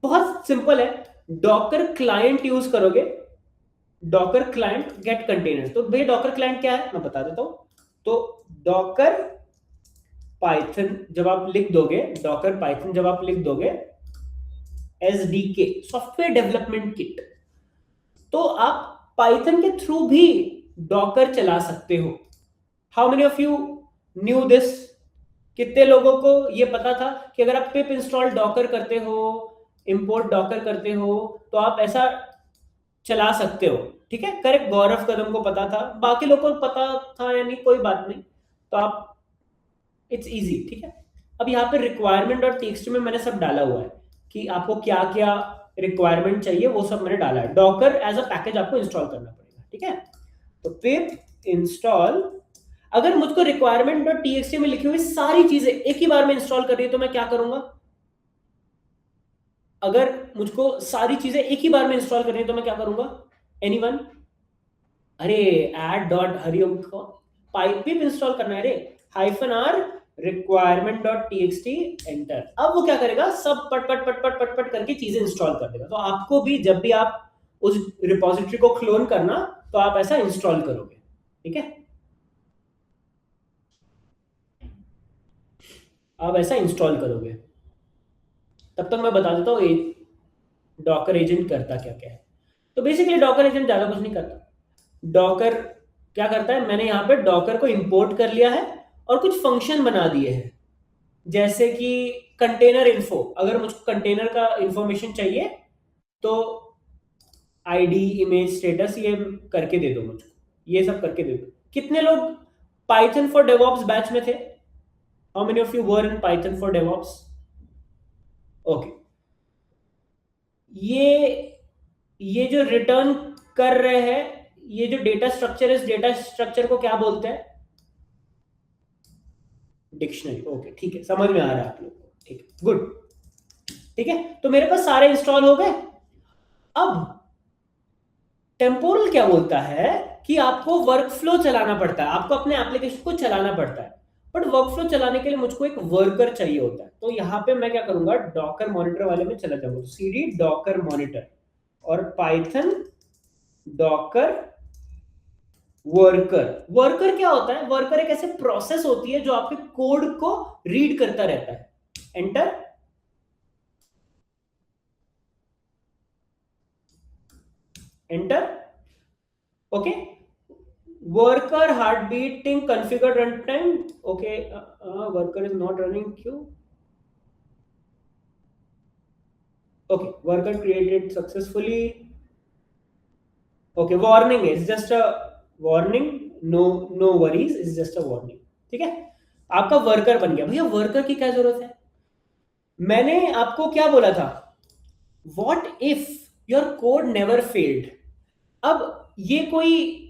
बहुत सिंपल है, डॉकर क्लाइंट यूज करोगे। Docker client get containers. तो भाई डॉकर क्लाइंट क्या है मैं बता देता हूं। तो डॉकर पाइथन जब आप लिख दोगे, डॉकर पाइथन जब आप लिख दोगे, एसडीके सॉफ्टवेयर डेवलपमेंट किट, तो आप पाइथन के थ्रू भी डॉकर चला सकते हो। How many of you new this? कितने लोगों को ये पता था कि अगर आप पिप इंस्टॉल डॉकर करते हो, इंपोर्ट डॉकर करते हो, तो आप ऐसा चला सकते हो? ठीक है, करेक्ट, गौरव कदम को पता था, बाकी लोगों को पता था या नहीं कोई बात नहीं। तो आप, इट्स इजी। ठीक है, अब यहाँ पे रिक्वायरमेंट और टेक्स्ट में मैंने सब डाला हुआ है कि आपको क्या क्या रिक्वायरमेंट चाहिए, वो सब मैंने डाला है। डॉकर एज अ पैकेज आपको इंस्टॉल करना पड़ेगा। ठीक है, तो पिप इंस्टॉल, अगर मुझको रिक्वायरमेंट डॉट टीएक्सटी में लिखी हुई सारी चीजें एक ही बार में इंस्टॉल करनी है तो मैं क्या करूंगा? अगर मुझको सारी चीजें एक ही बार में इंस्टॉल करनी है तो मैं क्या करूंगा? एनीवन? अरे एड डॉट हरिओम को पाइप इंस्टॉल करना है रे, -r requirement dot TXT enter. अब वो क्या करेगा, सब पट पट पट पट पट पट करके चीजें इंस्टॉल कर देगा। तो आपको भी जब भी आप उस रिपोजिटरी को क्लोन करना तो आप ऐसा इंस्टॉल करोगे, ठीक है। आप ऐसा इंस्टॉल करोगे। तब तक मैं बता देता हूँ डॉकर एजेंट करता क्या क्या है। तो बेसिकली डॉकर एजेंट ज्यादा कुछ नहीं करता। डॉकर क्या करता है, मैंने यहाँ पे डॉकर को इंपोर्ट कर लिया है और कुछ फंक्शन बना दिए हैं, जैसे कि कंटेनर इन्फो। अगर मुझको कंटेनर का इंफॉर्मेशन चाहिए तो आईडी, इमेज, स्टेटस ये करके दे दो मुझको, ये सब करके दे दो। कितने लोग पाइथन फॉर डेवऑप्स बैच में थे? How many of you were in Python for DevOps? Okay. ये जो रिटर्न कर रहे हैं, ये जो डेटा स्ट्रक्चर है, इस डेटा स्ट्रक्चर को क्या बोलते हैं? डिक्शनरी। ओके ठीक है, समझ में आ रहा है आप लोग को, ठीक है, गुड। ठीक है, तो मेरे पास सारे इंस्टॉल हो गए। अब टेम्पोरल क्या बोलता है कि आपको वर्कफ्लो चलाना पड़ता है, आपको अपने एप्लीकेशन को चलाना पड़ता है, बट वर्कफ्लो चलाने के लिए मुझको एक वर्कर चाहिए होता है। तो यहाँ पे मैं क्या करूंगा, डॉकर मॉनिटर वाले में चला जाऊंगा, तो सीडी डॉकर मॉनिटर और पाइथन डॉकर वर्कर। वर्कर क्या होता है? वर्कर एक ऐसे प्रोसेस होती है जो आपके कोड को रीड करता रहता है। Enter. Enter. Okay. Worker heart beating configure run time. Okay, worker is not running, क्यों? Okay, worker created successfully. Okay, warning is just a warning, no no worries, is just a warning. ठीक है, आपका worker बन गया। भैया worker की क्या जरूरत है? मैंने आपको क्या बोला था, what if your code never failed. अब ये कोई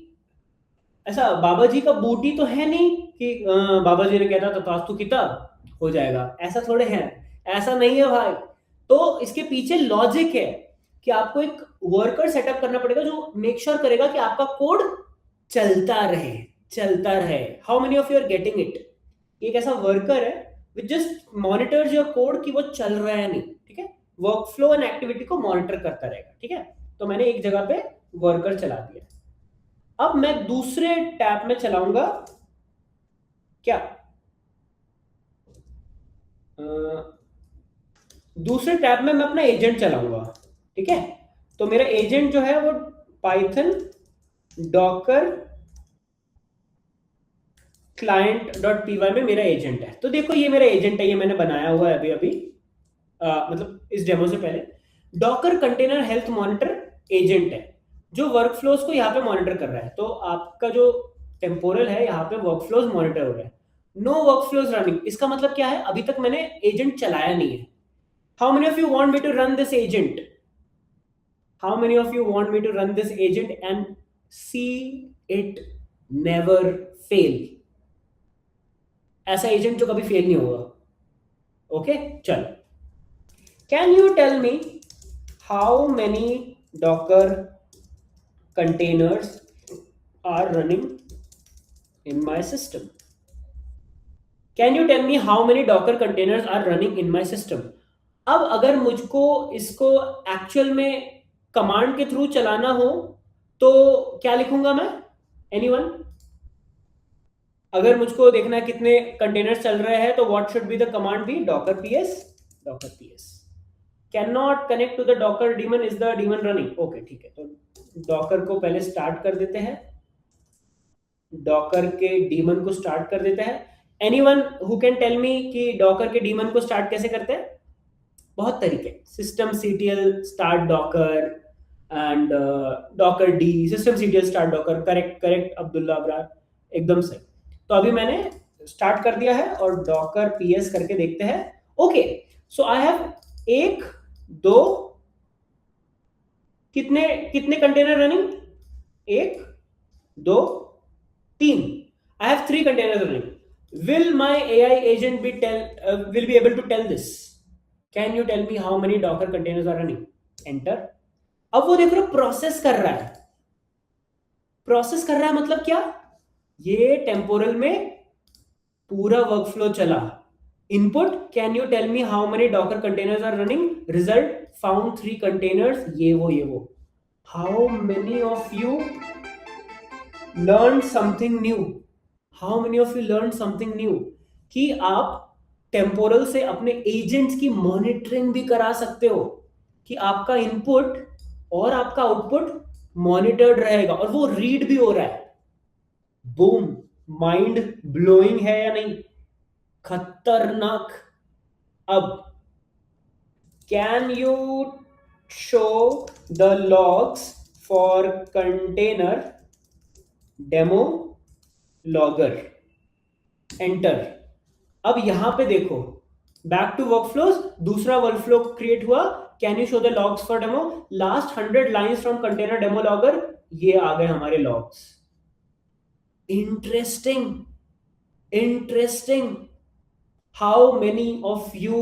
ऐसा बाबा जी का बूटी तो है नहीं कि बाबा जी ने कहता था तास्तु किताब हो जाएगा, ऐसा थोड़े है, ऐसा नहीं है भाई। तो इसके पीछे लॉजिक है कि आपको एक वर्कर सेटअप करना पड़ेगा जो मेक श्योर करेगा कि आपका कोड चलता रहे, चलता रहे। How many of you are getting it? एक ऐसा वर्कर है which just monitors your code कि वो चल रहा है नहीं, ठीक है। वर्कफ्लो एंड एक्टिविटी को मॉनिटर करता रहेगा, ठीक है। तो मैंने एक जगह पे वर्कर चला दिया। अब मैं दूसरे टैब में चलाऊंगा क्या, दूसरे टैब में मैं अपना एजेंट चलाऊंगा, ठीक है। तो मेरा एजेंट जो है वो Python Docker client dot P Y में मेरा एजेंट है। तो देखो ये मेरा एजेंट है, ये मैंने बनाया हुआ है अभी अभी, मतलब इस डेमो से पहले। Docker container health monitor agent है जो वर्कफ्लोज को यहाँ पे मॉनिटर कर रहा है। तो आपका जो टेम्पोरल है यहाँ पे वर्कफ्लोज मॉनिटर हो रहा है, नो वर्कफ्लोज रनिंग। इसका मतलब क्या है, अभी तक मैंने एजेंट चलाया नहीं है। How many of you want me to run this agent? How many of you want me to run this agent and see it never fail? ऐसा एजेंट जो कभी फेल नहीं होगा। ओके चलो, can you tell me how many Docker containers are running in my system? Can you tell me how many docker containers are running in my system? अब अगर मुझको इसको एक्चुअल में कमांड के थ्रू चलाना हो तो क्या लिखूंगा मैं? एनीवन? अगर मुझको देखना है कितने कंटेनर्स चल रहे हैं तो what should be the command be? Docker PS, Docker PS. Can not connect to the Docker daemon, is the daemon running? Okay ठीक है, तो डॉकर को पहले स्टार्ट कर देते हैं, डॉकर के डीमन को स्टार्ट कर देते हैं। Anyone who can tell me कि डॉकर के डीमन को स्टार्ट कैसे करते हैं? बहुत तरीके, system CTL start Docker and Docker D, system CTL start Docker. Correct correct Abdullah Abrar, एकदम सही। तो अभी मैंने स्टार्ट कर दिया है और डॉकर पीएस करके देखते हैं। ओके सो आई हैव एक दो, कितने कितने कंटेनर रनिंग? एक दो तीन। I have 3 containers running. Will my AI agent will be able to tell this? Can you tell me how many Docker containers are running? Enter. अब वो देख रहे हो प्रोसेस कर रहा है, प्रोसेस कर रहा है मतलब क्या, ये टेम्पोरल में पूरा वर्कफ्लो चला। Input, can you tell me how many Docker containers are running, result found 3 containers, ये वो। How many of you learn something new, how many of you learn something new, कि आप टेम्पोरल से अपने agents की monitoring भी करा सकते हो, कि आपका इनपुट और आपका आउटपुट मॉनिटर्ड रहेगा और वो रीड भी हो रहा है। बूम, माइंड ब्लोइंग है या नहीं, खतरनाक। अब can you show the logs for container demo logger, enter. अब यहां पे देखो, बैक टू वर्कफ्लोज, दूसरा वर्कफ्लो क्रिएट हुआ, can you show the logs for demo, last 100 lines from container demo logger, ये आ गए हमारे logs. Interesting, interesting. How many of you,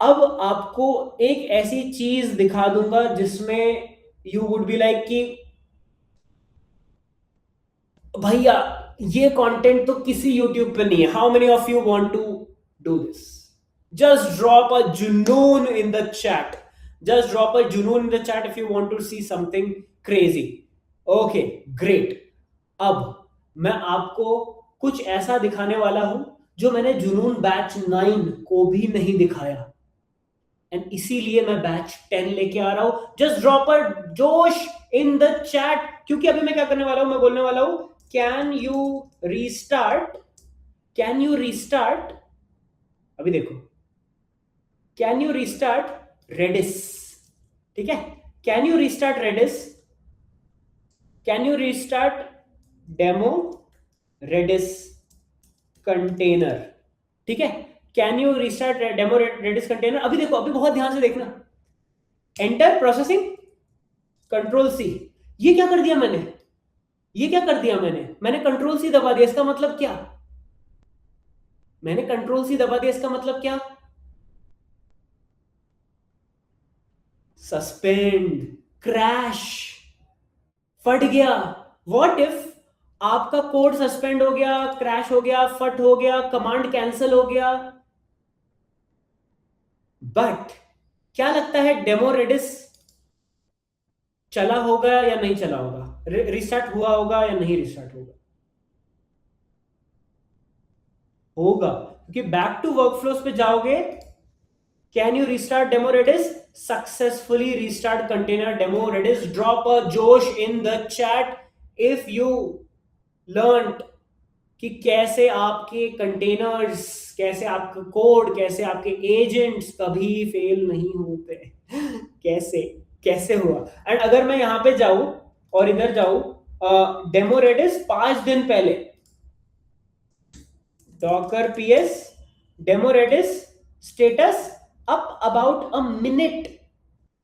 अब आपको एक ऐसी चीज दिखा दूंगा जिसमें यू वुड बी लाइक कि भैया ये कंटेंट तो किसी यूट्यूब पे नहीं है, how many of you want to do this, just drop a जुनून in the chat, just drop a जुनून in the chat if you want to see something crazy. Okay, great. अब मैं आपको कुछ ऐसा दिखाने वाला हूं जो मैंने जुनून बैच 9 को भी नहीं दिखाया, एंड इसीलिए मैं बैच 10 लेके आ रहा हूं। जस्ट ड्रॉप अ जोश इन द चैट, क्योंकि अभी मैं क्या करने वाला हूं, मैं बोलने वाला हूं can you restart, can you restart, अभी देखो, कैन यू रीस्टार्ट रेडिस, ठीक है, can you restart Redis, can you restart demo Redis container, ठीक है, can you restart demo Redis container. अभी देखो, अभी बहुत ध्यान से देखना, एंटर प्रोसेसिंग, कंट्रोल सी, ये क्या कर दिया मैंने, ये क्या कर दिया मैंने कंट्रोल सी दबा दिया, इसका मतलब क्या, मैंने कंट्रोल सी दबा दिया, इसका मतलब क्या, सस्पेंड, क्रैश, फट गया। व्हाट इफ आपका कोड सस्पेंड हो गया, क्रैश हो गया, फट हो गया, कमांड कैंसिल हो गया, बट क्या लगता है डेमो रेडिस चला होगा या नहीं चला होगा, रिस्टार्ट हुआ होगा या नहीं रिस्टार्ट होगा, होगा, क्योंकि बैक टू वर्कफ्लोज पे जाओगे, can you restart demo Redis, successfully restart container demo Redis, drop a जोश in the chat if you learn कि कैसे आपके कंटेनर्स, कैसे आपका कोड, कैसे आपके एजेंट्स कभी फेल नहीं होते, कैसे कैसे हुआ। एंड अगर मैं यहां पे जाऊं और इधर जाऊं, डेमो रेडिस 5 दिन पहले, Docker PS demo Redis status up about a minute,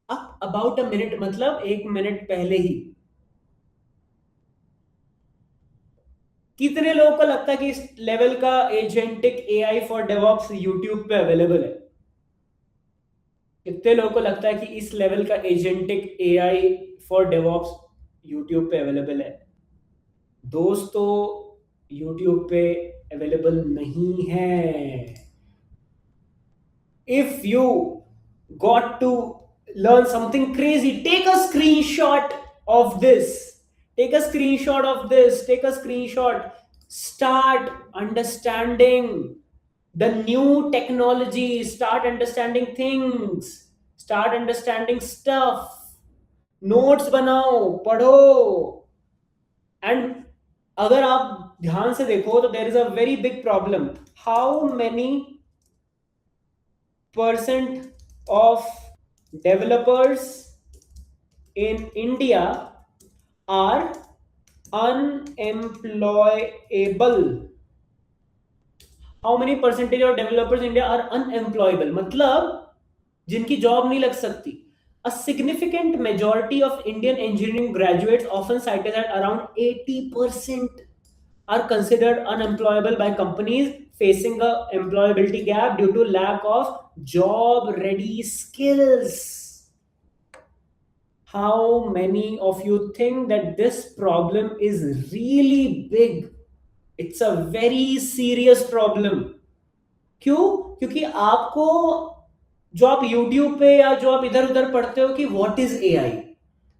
up about a minute मतलब 1 मिनट पहले ही। कितने लोगों को लगता है कि इस लेवल का agentic AI for DevOps YouTube पे अवेलेबल है, कितने लोगों को लगता है कि इस लेवल का agentic AI for DevOps YouTube पे अवेलेबल है। दोस्तों, यूट्यूब पे अवेलेबल नहीं है। If you got to learn something crazy, take a screenshot of this, take a screenshot of this, take a screenshot, start understanding the new technology, start understanding things, start understanding stuff, notes बनाओ, पढ़ो। And अगर आप ध्यान से देखो तो there is a very big problem, how many percent of developers in India are unemployable, how many percentage of developers in India are unemployable, मतलब जिनकी जॉब नहीं लग सकती। A significant majority of Indian engineering graduates, often cited at around 80%, are considered unemployable by companies facing a employability gap due to lack of job ready skills। how many of you think that this problem is really big? It's a very serious problem. क्यों? क्योंकि आपको, जो आप YouTube पे या जो आप इधर उधर पढ़ते हो कि व्हाट इज एआई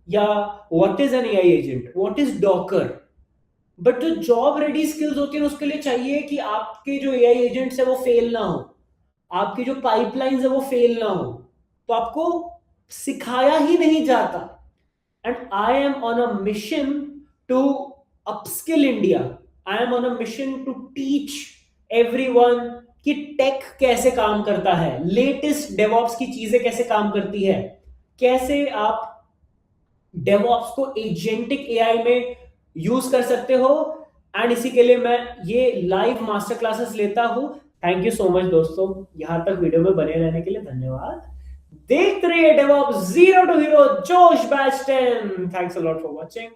या what is an AI agent, what is Docker, but जो जॉब रेडी स्किल्स होती है उसके लिए चाहिए कि आपके जो एआई एजेंट्स है वो फेल ना हो, आपकी जो पाइपलाइंस है वो फेल ना हो, तो आपको सिखाया ही नहीं जाता. And I am on a mission to upskill India. I am on a mission to teach everyone कि टेक कैसे काम करता है, लेटेस्ट डेवॉप्स की चीजें कैसे काम करती है, कैसे आप डेवऑप्स को एजेंटिक एआई में यूज कर सकते हो. एंड इसी के लिए मैं ये लाइव मास्टर क्लासेस लेता हूं. थैंक यू सो मच दोस्तों, यहां तक वीडियो में बने रहने के लिए धन्यवाद. देखते रहिए डेवऑप्स जीरो टू हीरो जोश batch 10. Thanks a lot for watching.